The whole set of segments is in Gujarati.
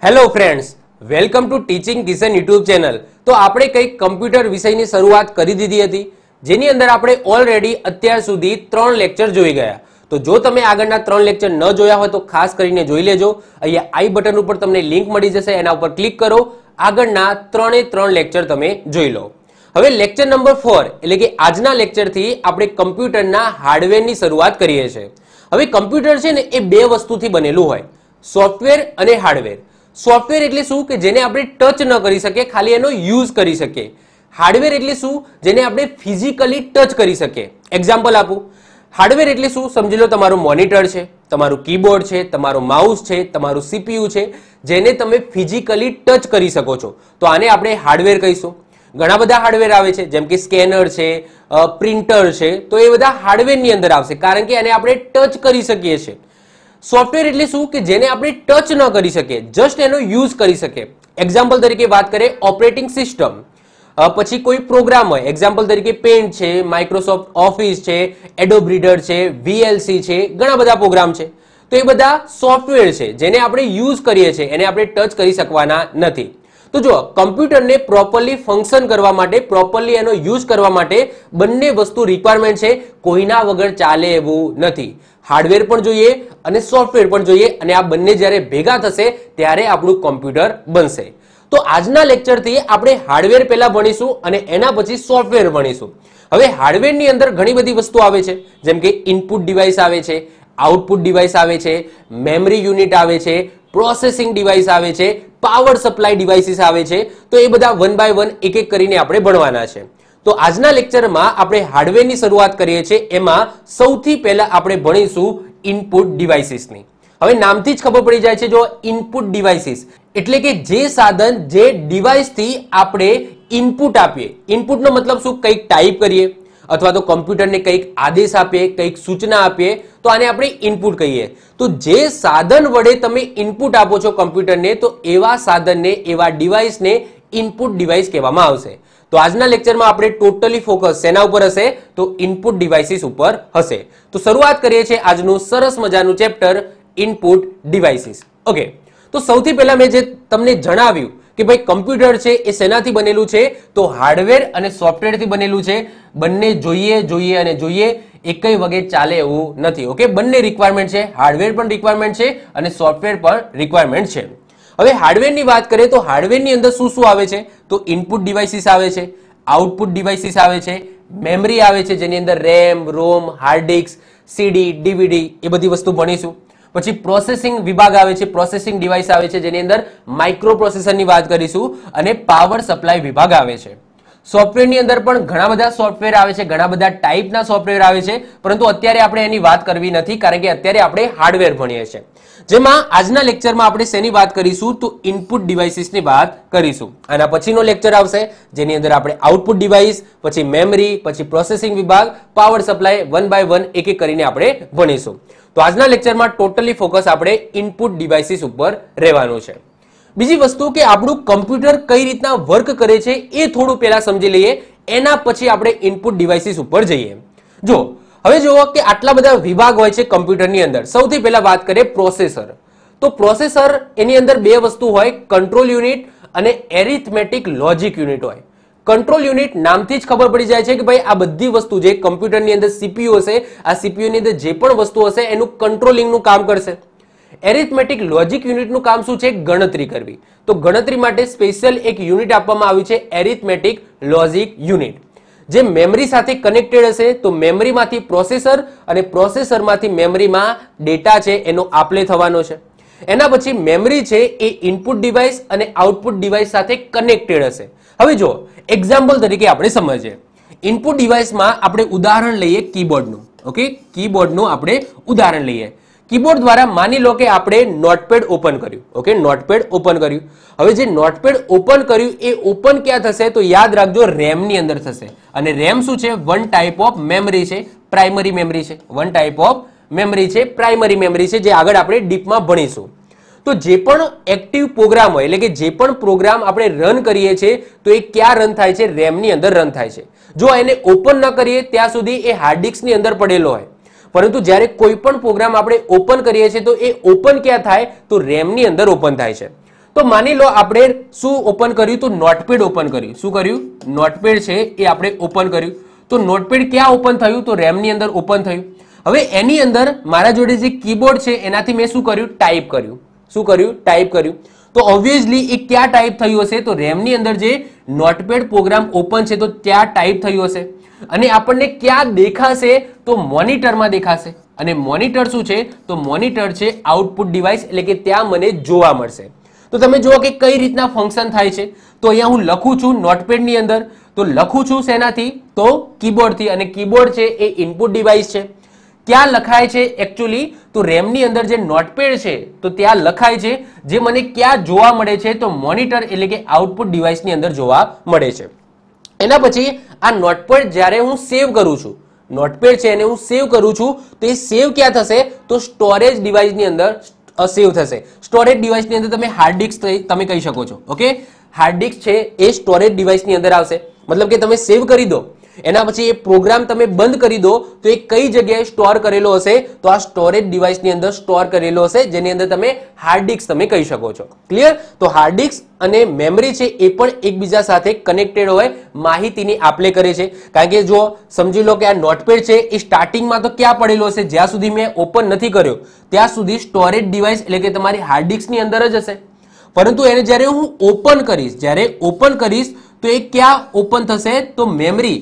Hello friends, welcome to teaching Kishan YouTube channel. તો આપણે કંઈક કમ્પ્યુટર વિષયની શરૂઆત કરી દીધી હતી, જેની અંદર આપણે ઓલરેડી અત્યાર સુધી 3 લેક્ચર જોઈ ગયા। તો જો તમે આગળના 3 લેક્ચર ન જોયા હોય તો ખાસ કરીને જોઈ લેજો। અહીંયા આઈ બટન ઉપર તમને લિંક મળી જશે, એના ઉપર ક્લિક કરો, આગળના 3 લેક્ચર તમે જોઈ લો। હવે લેક્ચર નંબર 4 એટલે કે આજના લેક્ચરથી આપણે કમ્પ્યુટરના હાર્ડવેરની શરૂઆત કરીએ છીએ। હવે કમ્પ્યુટર છે ને એ બે વસ્તુથી બનેલું હોય, સોફ્ટવેર અને હાર્ડવેર। સોફ્ટવેર એટલે શું કે જેને આપણે ટચ ન કરી શકીએ, ખાલી એનો યુઝ કરી શકીએ। હાર્ડવેર એટલે શું, જેને આપણે ફિઝિકલી ટચ કરી શકીએ। એક્ઝામ્પલ આપું, હાર્ડવેર એટલે શું સમજી લો, તમારું મોનિટર છે, તમારું કીબોર્ડ છે, તમારું માઉસ છે, તમારું સીપીયુ છે, જેને તમે ફિઝિકલી ટચ કરી શકો છો, તો આને આપણે હાર્ડવેર કહીશું। ઘણા બધા હાર્ડવેર આવે છે, જેમ કે સ્કેનર છે, પ્રિન્ટર છે, તો એ બધા હાર્ડવેરની અંદર આવશે, કારણ કે એને આપણે ટચ કરી શકીએ છીએ। સોફ્ટવેર એટલે શું કે જેને આપણે ટચ ન કરી શકીએ, જસ્ટ એનો યુઝ કરી શકીએ। એક્ઝામ્પલ તરીકે વાત કરીએ ઓપરેટિંગ સિસ્ટમ, પછી કોઈ પ્રોગ્રામ હોય, એક્ઝામ્પલ તરીકે પેન્ટ છે, માઇક્રોસોફ્ટ ઓફિસ છે, એડોબ રીડર છે, VLC છે, ઘણા બધા પ્રોગ્રામ છે, તો એ બધા સોફ્ટવેર છે જેને આપણે યુઝ કરીએ છીએ, એને આપણે ટચ કરી શકવાના નથી। તો જો કમ્પ્યુટરને પ્રોપરલી ફંક્શન કરવા માટે, પ્રોપરલી એનો યુઝ કરવા માટે બંને વસ્તુ રિક્વાયરમેન્ટ છે, કોઈના વગર ચાલે એવું નથી। હાર્ડવેર પણ જોઈએ અને સોફ્ટવેર પણ જોઈએ, અને આ બંને જ્યારે ભેગા થશે ત્યારે આપણું કમ્પ્યુટર બનશે। તો આજના લેક્ચરથી આપણે હાર્ડવેર પહેલા ભણીશું અને એના પછી સોફ્ટવેર ભણીશું। હવે હાર્ડવેરની અંદર ઘણી બધી વસ્તુ આવે છે, જેમ કે ઇનપુટ ડિવાઇસ આવે છે, આઉટપુટ ડિવાઇસ આવે છે, મેમરી યુનિટ આવે છે, પ્રોસેસિંગ ડિવાઇસ આવે છે, પાવર સપ્લાય ડિવાઇસીસ આવે છે। તો એ બધા વન બાય વન એક એક કરીને આપણે ભણવાના છે। તો આજના લેક્ચરમાં આપણે હાર્ડવેરની શરૂઆત કરીએ છીએ, એમાં સૌથી પહેલા આપણે ભણીશું ઇનપુટ ડિવાઇસીસની। હવે નામથી જ ખબર પડી જાય છે, જો ઇનપુટ ડિવાઇસીસ એટલે કે જે સાધન, જે ડિવાઇસથી આપણે ઇનપુટ આપીએ। ઇનપુટનો મતલબ શું, કંઈક ટાઈપ કરીએ અથવા તો કમ્પ્યુટરને કંઈક આદેશ આપીએ, કંઈક સૂચના આપીએ, તો આને આપણે ઇનપુટ કહીએ। તો જે સાધન વડે તમે ઇનપુટ આપો છો કમ્પ્યુટરને, તો એવા સાધનને, એવા ડિવાઇસને ઇનપુટ ડિવાઇસ કહેવામાં આવશે। તો આજના લેક્ચરમાં આપણે ટોટલી ફોકસ શેના ઉપર હશે, તો ઇનપુટ ડિવાઇસીસ ઉપર હશે। તો શરૂઆત કરીએ છીએ આજનું સરસ મજાનું ચેપ્ટર ઇનપુટ ડિવાઇસીસ। ઓકે, તો સૌથી પહેલા મેં જે તમને જણાવ્યું કે ભાઈ કમ્પ્યુટર છે એ શેનાથી બનેલું છે, તો હાર્ડવેર અને સોફ્ટવેરથી બનેલું છે। બંને જોઈએ અને જોઈએ, એકય વગેરે ચાલે એવું નથી। ઓકે, બંને રિક્વાયરમેન્ટ છે, હાર્ડવેર પણ રિક્વાયરમેન્ટ છે અને સોફ્ટવેર પણ રિક્વાયરમેન્ટ છે। હવે હાર્ડવેરની વાત કરીએ તો હાર્ડવેરની અંદર શું શું આવે છે, તો ઇનપુટ ડિવાઇસીસ આવે છે, આઉટપુટ ડિવાઇસીસ આવે છે, મેમરી આવે છે જેની અંદર રેમ, રોમ, હાર્ડ ડિસ્ક, CD, DVD એ બધી વસ્તુ ભણીશું। પછી પ્રોસેસિંગ વિભાગ આવે છે, પ્રોસેસિંગ ડિવાઇસ આવે છે જેની અંદર માઇક્રો પ્રોસેસરની વાત કરીશું, અને પાવર સપ્લાય વિભાગ આવે છે। સોફ્ટવેરની અંદર પણ ઘણા બધા સોફ્ટવેર આવે છે, ઘણા બધા ટાઈપના સોફ્ટવેર આવે છે, પરંતુ અત્યારે આપણે એની વાત કરવી નથી, કારણ કે અત્યારે આપણે હાર્ડવેર ભણીએ છીએ। જેમાં આજના લેક્ચરમાં આપણે શેની વાત કરીશું, તો ઇનપુટ ડિવાઇસીસની વાત કરીશું। આના પછીનો લેક્ચર આવશે જેની અંદર આપણે આઉટપુટ ડિવાઇસ, પછી મેમરી, પછી પ્રોસેસિંગ વિભાગ, power supply one by one એક એક કરીને આપણે ભણીશું। તો આજના લેક્ચરમાં ટોટલી ફોકસ આપણે ઇનપુટ ડિવાઇસીસ ઉપર રહેવાનું છે। બીજી વસ્તુ કે આપણું કમ્પ્યુટર કઈ રીતના વર્ક કરે છે એ થોડું પહેલા સમજી લઈએ, એના પછી આપણે ઇનપુટ ડિવાઇસીસ ઉપર જઈએ। જો હવે જુઓ કે આટલા બધા વિભાગ હોય છે કમ્પ્યુટરની અંદર। સૌથી પહેલા વાત કરીએ પ્રોસેસર। તો પ્રોસેસર એની અંદર બે વસ્તુ હોય, કંટ્રોલ યુનિટ અને એરિથમેટિક લોજિક યુનિટ હોય। કંટ્રોલ યુનિટ નામથી જ ખબર પડી જાય છે કે ભાઈ આ બધી વસ્તુ જે કમ્પ્યુટરની અંદર સીપીયુ હશે, આ સીપીયુ ની અંદર જે પણ વસ્તુ હશે એનું કંટ્રોલિંગનું કામ કરશે। એરિથમેટિક લોજિક યુનિટનું કામ શું છે, ગણતરી કરવી। તો ગણતરી માટે સ્પેશિયલ એક યુનિટ આપવામાં આવ્યું છે, એરિથમેટિક લોજિક યુનિટ, જે મેમરી સાથે કનેક્ટેડ હશે। તો મેમરીમાંથી પ્રોસેસર અને પ્રોસેસરમાંથી મેમરીમાં ડેટા છે એનો આપલે થવાનો છે। એના પછી મેમરી છે એ ઇનપુટ ડિવાઇસ અને આઉટપુટ ડિવાઇસ સાથે કનેક્ટેડ હશે। હવે જો એક્ઝામ્પલ તરીકે આપણે સમજીએ, ઇનપુટ ડિવાઇસમાં આપણે ઉદાહરણ લઈએ કીબોર્ડનું। ઓકે, કીબોર્ડનું આપણે ઉદાહરણ લઈએ। કીબોર્ડ દ્વારા માની લો કે આપણે નોટપેડ ઓપન કર્યું। ઓકે, નોટપેડ ઓપન કર્યું। હવે જે નોટપેડ ઓપન કર્યું એ ઓપન ક્યાં થશે, તો યાદ રાખજો રેમની અંદર થશે। અને રેમ શું છે, વન ટાઈપ ઓફ મેમરી છે, પ્રાઇમરી મેમરી છે, વન ટાઈપ ઓફ મેમરી છે, પ્રાઇમરી મેમરી છે, જે આગળ આપણે ડીપમાં ભણીશું। તો જે પણ એક્ટિવ પ્રોગ્રામ હોય, એટલે કે જે પણ પ્રોગ્રામ આપણે રન કરીએ છીએ, તો એ ક્યાં રન થાય છે, રેમની અંદર રન થાય છે। જો એને ઓપન ન કરીએ ત્યાં સુધી એ હાર્ડ ડિસ્કની અંદર પડેલો હોય, પરંતુ જ્યારે કોઈ પણ પ્રોગ્રામ આપણે ઓપન કરીએ છીએ તો એ ઓપન ક્યાં થાય, તો રેમની અંદર ઓપન થાય છે। તો માની લો આપણે શું ઓપન કર્યું, તો નોટપેડ ઓપન કર્યું. શું કર્યું? નોટપેડ છે એ આપણે ઓપન કર્યું. તો નોટપેડ ક્યાં ઓપન થયું? તો રેમ ની અંદર ઓપન થયું. હવે એની અંદર મારા જોડે જે કીબોર્ડ છે એનાથી મેં શું કર્યું? ટાઈપ કર્યું. શું કર્યું? ટાઈપ કર્યું. તો ઓબ્વિયસલી એ ક્યાં ટાઈપ થયું હશે? તો રેમ ની અંદર જે નોટપેડ પ્રોગ્રામ ઓપન છે તો ત્યાં ટાઈપ થયું હશે. અને આપણને ક્યાં દેખાશે? તો મોનિટરમાં દેખાશે. અને મોનિટર શું છે? તો મોનિટર છે આઉટપુટ ડિવાઇસ, એટલે કે ત્યાં મને જોવા મળશે. તો તમે જુઓ કે કઈ રીતના ફંક્શન થાય છે. તો અહીંયા હું લખું છું નોટપેડ ની અંદર, તો લખું છું શેનાથી? તો કીબોર્ડથી. અને કીબોર્ડ છે એ ઇનપુટ ડિવાઇસ છે. ક્યાં લખાય છે એકચ્યુઅલી? તો રેમ ની અંદર જે નોટપેડ છે તો ત્યાં લખાય છે. જે મને ક્યાં જોવા મળે છે? તો મોનિટર એટલે કે આઉટપુટ ડિવાઇસ ની અંદર જોવા મળે છે. એના પછી આ નોટપેડ જ્યારે હું સેવ કરું છું, નોટપેડ છે એને હું સેવ કરું છું, તો એ સેવ ક્યાં થશે? તો સ્ટોરેજ ડિવાઇસ ની અંદર સેવ થશે. સ્ટોરેજ ડિવાઇસ ની અંદર તમે હાર્ડ ડિસ્ક તમે કહી શકો છો. ઓકે, હાર્ડ ડિસ્ક છે એ સ્ટોરેજ ડિવાઇસ ની અંદર આવશે. મતલબ કે તમે સેવ કરી દો, એના પછી એ પ્રોગ્રામ તમે બંધ કરી દો, તો એ કઈ જગ્યાએ સ્ટોર કરેલો હશે? તો આ સ્ટોરેજ ડિવાઇસ ની અંદર સ્ટોર કરેલો હશે, જેની અંદર તમે હાર્ડ ડિસ્ક તમે કહી શકો છો. ક્લિયર? તો હાર્ડ ડિસ્ક અને મેમરી છે એ પણ એકબીજા સાથે કનેક્ટેડ હોય, માહિતીની આપલે કરે છે. કારણ કે જો સમજી લો કે આ નોટપેડ છે એ સ્ટાર્ટિંગમાં તો ક્યાં પડેલો હશે? જ્યાં સુધી મેં ઓપન નથી કર્યો ત્યાં સુધી સ્ટોરેજ ડિવાઇસ એટલે કે તમારી હાર્ડ ડિસ્ક ની અંદર જ હશે. પરંતુ એને જ્યારે હું ઓપન કરીશ, જ્યારે ઓપન કરીશ તો એ ક્યાં ઓપન થશે? તો મેમરી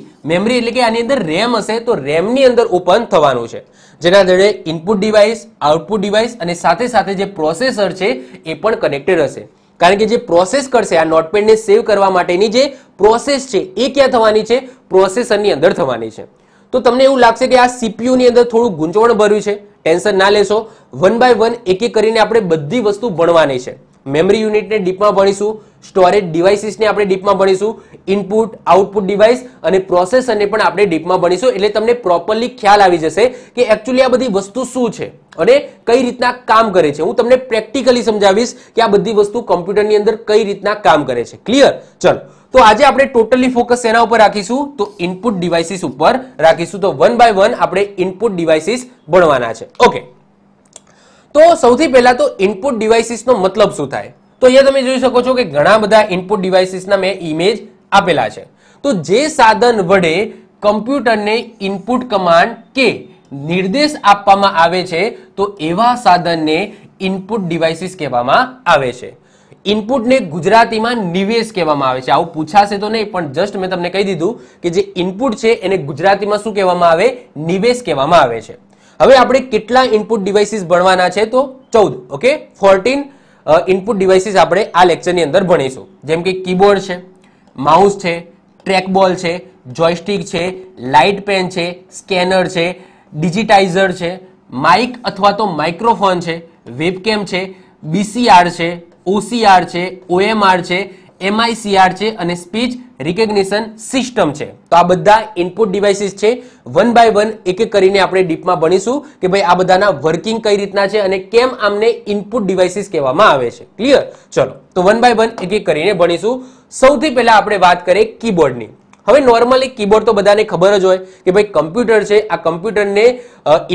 એટલે કે આની અંદર રેમ હશે, તો રેમ ની અંદર ઓપન થવાનું છે. જેના જોડે ઇનપુટ ડિવાઇસ, આઉટપુટ ડિવાઇસ અને સાથે સાથે જે પ્રોસેસર છે એ પણ કનેક્ટેડ હશે. કારણ કે જે પ્રોસેસ કરશે આ નોટપેડને સેવ કરવા માટેની જે પ્રોસેસ છે એ ક્યાં થવાની છે? પ્રોસેસરની અંદર થવાની છે. તો તમને એવું લાગશે કે આ સીપીયુ ની અંદર થોડું ગૂંચવણ ભર્યું છે. ટેન્શન ના લેશો, વન બાય વન એક એક કરીને આપણે બધી વસ્તુ ભણવાની છે. મેમરી યુનિટને ડીપમાં ભણીશું, સ્ટોરેજ ડિવાઇસીસને આપણે ડીપમાં ભણીશું, ઇનપુટ આઉટપુટ ડિવાઇસ અને પ્રોસેસરને પણ આપણે ડીપમાં ભણીશું. એટલે તમને પ્રોપરલી ખ્યાલ આવી જશે કે એકચ્યુઅલી આ બધી વસ્તુ શું છે અને કઈ રીતના કામ કરે છે. હું તમને પ્રેક્ટિકલી સમજાવીશ કે આ બધી વસ્તુ કમ્પ્યુટરની અંદર કઈ રીતના કામ કરે છે. ક્લિયર? ચલો, તો આજે આપણે ટોટલી ફોકસ એના ઉપર રાખીશું, તો ઇનપુટ ડિવાઇસીસ ઉપર રાખીશું. તો વન બાય વન આપણે ઇનપુટ ડિવાઇસીસ ભણવાના છે. ઓકે, તો સૌથી પહેલા તો ઇનપુટ ડિવાઇસીસનો મતલબ શું થાય? તો અહીંયા તમે જોઈ શકો છો કે ઘણા બધા ઇનપુટ ડિવાઇસીસના મેં ઇમેજ આપેલા છે. તો જે સાધન વડે કમ્પ્યુટરને ઇનપુટ કમાન્ડ કે નિર્દેશ આપવામાં આવે છે તો એવા સાધનને ઇનપુટ ડિવાઇસીસ કહેવામાં આવે છે. ઇનપુટને ગુજરાતીમાં નિવેશ કહેવામાં આવે છે. આવું પૂછાશે તો નહીં, પણ જસ્ટ મેં તમને કહી દીધું કે જે ઇનપુટ છે એને ગુજરાતીમાં શું કહેવામાં આવે? નિવેશ કહેવામાં આવે છે. હવે આપણે કેટલા ઇનપુટ ડિવાઇસીસ ભણવાના છે? તો 14. ઓકે, 14 ઇનપુટ ડિવાઇસીસ આપણે આ લેક્ચરની અંદર ભણીશું. જેમ કે કીબોર્ડ છે, માઉસ છે, ટ્રેકબોલ છે, જોયસ્ટિક છે, લાઇટ પેન છે, સ્કેનર છે, ડિજિટાઇઝર છે, માઇક અથવા તો માઇક્રોફોન છે, વેબકેમ છે, બીસીઆર છે, ઓસીઆર છે, ઓએમઆર છે, એમઆઈસીઆર છે અને સ્પીચ રિકગ્નિશન સિસ્ટમ છે. તો આ બધા ઇનપુટ ડિવાઇસીસ છે. વન બાય વન એક એક કરીને આપણે ડીપમાં ભણીશું કે ભાઈ આ બધાના વર્કિંગ કઈ રીતના છે અને કેમ આમને ઇનપુટ ડિવાઇસીસ કહેવામાં આવે છે. ક્લિયર? ચલો, તો વન બાય વન એક એક કરીને ભણીશું. સૌથી પહેલા આપણે વાત કરીએ કીબોર્ડની. હવે નોર્મલી કીબોર્ડ તો બધાને ખબર જ હોય કે ભાઈ કમ્પ્યુટર છે, આ કમ્પ્યુટરને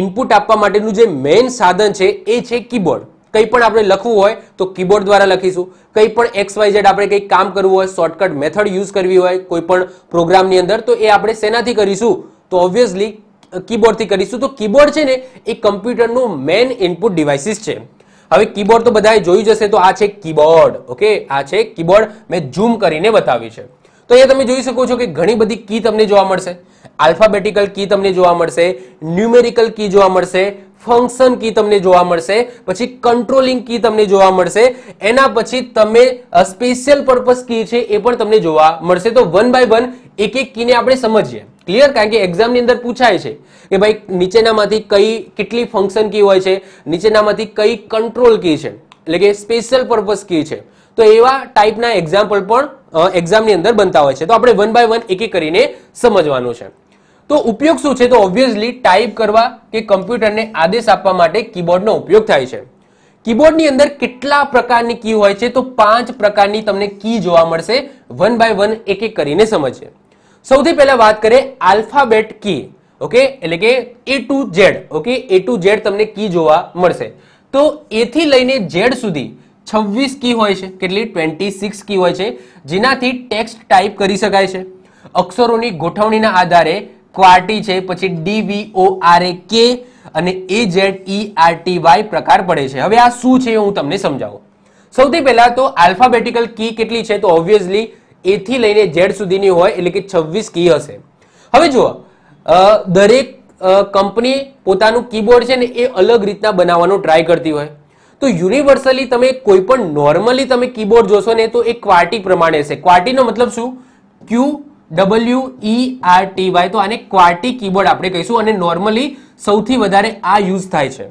ઇનપુટ આપવા માટેનું જે મેઇન સાધન છે એ છે કીબોર્ડ. કંઈ પણ આપણે લખવું હોય તો કીબોર્ડ દ્વારા લખીશું. કંઈ પણ XYZ આપણે કંઈક કામ કરવું હોય, શોર્ટકટ મેથડ યુઝ કરવી હોય કોઈ પણ પ્રોગ્રામની અંદર, તો એ આપણે શેનાથી કરીશું? તો ઓબ્વિયસલી કીબોર્ડથી કરીશું. તો કીબોર્ડ છે ને એ કમ્પ્યુટરનું મેઇન ઇનપુટ ડિવાઇસીસ છે. હવે કીબોર્ડ તો બધાએ જોયું જશે, તો આ છે કીબોર્ડ. ઓકે, આ છે કીબોર્ડ. મેં ઝૂમ કરીને બતાવ્યું છે. તો અહીંયા તમે જોઈ શકો છો કે ઘણી બધી કી તમને જોવા મળશે. આલ્ફાબેટિકલ કી તમને જોવા મળશે, ન્યુમેરિકલ કી જોવા મળશે, ફંક્શન કી તમને જોવા મળશે, પછી કંટ્રોલિંગ કી તમને જોવા મળશે, એના પછી તમે સ્પેશિયલ પર્પસ કી છે એ પણ તમને જોવા મળશે. તો વન બાય વન એક એક કીને આપણે સમજીએ. ક્લિયર? કારણ કે એક્ઝામની અંદર પૂછાય છે કે ભાઈ નીચેનામાંથી કેટલી ફંક્શન કી હોય છે, નીચેનામાંથી કઈ કંટ્રોલ કી છે, એટલે કે સ્પેશિયલ પર્પસ કી છે. તો એવા ટાઈપના એક્ઝામ્પલ પણ એક્ઝામની અંદર બનતા હોય છે. તો આપણે વન બાય વન એક એક કરીને સમજવાનું છે. તો ઉપયોગ શું છે? તો ઓબ્વિયસલી ટાઈપ કરવા કે કમ્પ્યુટરને આદેશ આપવા માટે કીબોર્ડનો ઉપયોગ થાય છે. કીબોર્ડની અંદર કેટલા પ્રકારની કી હોય છે? તો 5 પ્રકારની તમને કી જોવા મળશે. વન બાય વન એક એક કરીને સમજીએ. સૌથી પહેલા વાત કરીએ આલ્ફાબેટ કી. ઓકે, એટલે કે A to Z. Okay, A to Z તમને કી જોવા મળશે. તો A થી લઈને Z સુધી 26 કી હોય છે, કેટલી 26 કી હોય છે, જેનાથી ટેક્સ્ટ ટાઈપ કરી શકાય છે. અક્ષરોની ગોઠવણીના આધારે ક્વાર્ટી છે, પછી DVORK અને AZERTY પ્રકાર પડે છે. હવે આ શું છે હું તમને સમજાવું. સૌથી પહેલા તો આલ્ફાબેટિકલ કી કેટલી છે, તો ઓબ્વિયસલી A થી લઈને Z સુધીની હોય એટલે કે 26 કી હશે. હવે જુઓ, દરેક કંપની પોતાનું કીબોર્ડ છે ને એ અલગ રીતના બનાવવાનો ટ્રાય કરતી હોય. તો યુનિવર્સલી તમે કોઈ પણ નોર્મલી તમે કીબોર્ડ જોશો ને તો એ ક્વાર્ટી પ્રમાણે છે. ક્વાર્ટીનો મતલબ શું? QWERTY. તો આને ક્વાર્ટી કીબોર્ડ આપણે કહીશું અને નોર્મલી સૌથી વધારે આ યુઝ થાય છે.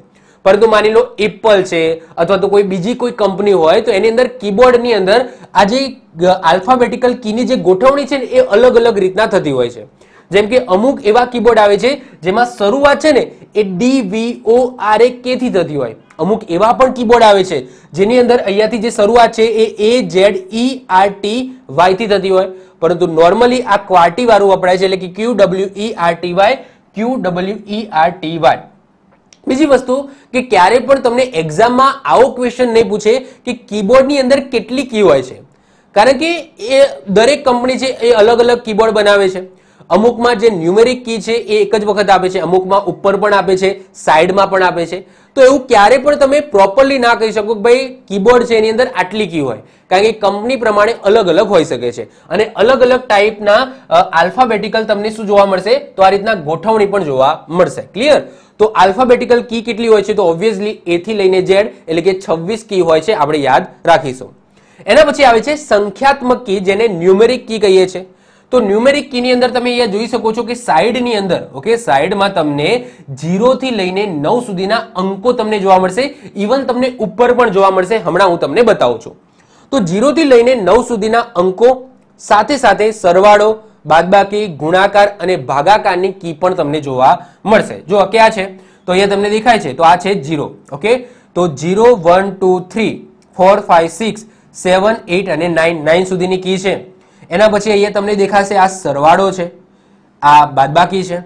પરંતુ માની લો એપલ છે અથવા તો કોઈ બીજી કોઈ કંપની હોય તો એની અંદર કીબોર્ડની અંદર આ જે આલ્ફાબેટિકલ કીની જે ગોઠવણી છે ને એ અલગ અલગ રીતના થતી હોય છે. જેમ કે અમુક એવા કીબોર્ડ આવે છે જેમાં શરૂઆત છે ને એ DVORK થી થતી હોય. અમુક એવા પણ કીબોર્ડ આવે છે જેની અંદર અહીંયાથી જે શરૂઆત છે એ AZERTY થી થતી હોય. પરંતુ નોર્મલી આ ક્વાર્ટી વાળું વપરાય છે એટલે કે QWERTY. બીજી વસ્તુ કે ક્યારે પણ તમને એક્ઝામમાં આવો ક્વેશ્ચન નહીં પૂછે કે કીબોર્ડની અંદર કેટલી કી હોય છે, કારણ કે એ દરેક કંપની છે એ અલગ અલગ કીબોર્ડ બનાવે છે. અમુકમાં જે ન્યુમેરિક કી છે એ એક જ વખત આપે છે, અમુકમાં ઉપર પણ આપે છે, સાઈડમાં પણ આપે છે. તો એવું ક્યારે પણ તમે પ્રોપરલી ના કહી શકો કે ભાઈ કીબોર્ડ છે એની અંદર આટલી કી હોય, કારણ કે કંપની પ્રમાણે અલગ અલગ હોઈ શકે છે અને અલગ અલગ ટાઈપના આલ્ફાબેટિકલ તમને શું જોવા મળશે, તો આ રીતના ગોઠવણી પણ જોવા મળશે. ક્લિયર? તો આલ્ફાબેટિકલ કી કેટલી હોય છે, તો ઓબ્વિયસલી A થી લઈને Z એટલે કે 26 કી હોય છે, આપણે યાદ રાખીશું. એના પછી આવે છે સંખ્યાત્મક કી, જેને ન્યુમેરિક કી કહીએ છીએ. તો ન્યુમેરિક કી ની અંદર તમે અહીંયા જોઈ શકો છો કે સાઈડની અંદર, ઓકે, સાઈડમાં તમને 0 થી લઈને 9 સુધીના અંકો તમને જોવા મળશે. ઇવન તમને ઉપર પણ જોવા મળશે, હમણાં હું તમને બતાવું છું. તો 0 થી લઈને 9 સુધીના અંકો સાથે સાથે સરવાળો, બાદબાકી, ગુણાકાર અને ભાગાકારની કી પણ તમને જોવા મળશે. જો ક્યાં છે તો અહીંયા તમને દેખાય છે, તો આ છે 0. ઓકે, તો 0 1 2 3 4 5 6 7 8 અને 9 સુધીની કી છે. એના પછી અહીંયા તમને દેખાશે આ સરવાળો છે, આ બાદબાકી છે,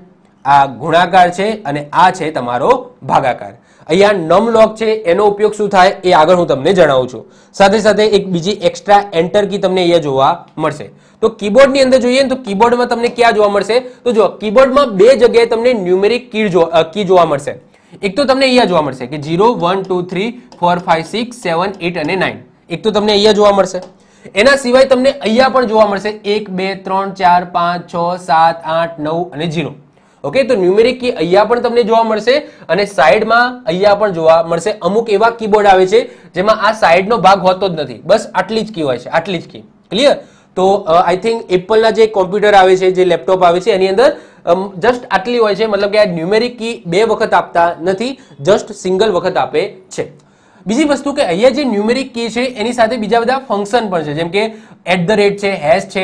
આ ગુણાકાર છે અને આ છે તમારો ભાગાકાર. અહીંયા નમ લોક છે, એનો ઉપયોગ શું થાય એ આગળ હું તમને જણાવું છું. સાથે સાથે એક બીજી એક્સ્ટ્રા એન્ટર કી તમને અહીંયા જોવા મળશે. તો કીબોર્ડની અંદર જોઈએ ને તો કીબોર્ડમાં તમને ક્યાં જોવા મળશે, તો જો કીબોર્ડમાં બે જગ્યાએ તમને ન્યુમેરિક કી જોવા મળશે. એક તો તમને અહીંયા જોવા મળશે કે 0 1 2 3 4 5 6 7 8 અને 9, એક તો તમને અહીંયા જોવા મળશે. એના સિવાય તમને અહીંયા પણ જોવા મળશે 1 2 3 4 5 6 7 8 9 અને 0. ઓકે, તો ન્યુમેરિક કી અહીંયા પણ તમને જોવા મળશે અને સાઈડમાં અહીંયા પણ જોવા મળશે. અમુક એવા કીબોર્ડ આવે છે જેમાં આ સાઈડનો ભાગ હોતો જ નથી, બસ આટલી જ કી હોય છે, આટલી જ કી. ક્લિયર? તો આઈ થિંક એપલના જે કોમ્પ્યુટર આવે છે, જે લેપટોપ આવે છે, એની અંદર જસ્ટ આટલી હોય છે, મતલબ કે આ ન્યુમેરિક કી બે વખત આપતા નથી, જસ્ટ સિંગલ વખત આપે છે. બીજી વસ્તુ કે અહીંયા જે ન્યુમેરિક કી છે એની સાથે બીજા બધા ફંક્શન પણ છે, જેમ કે @ છે, હેશ છે,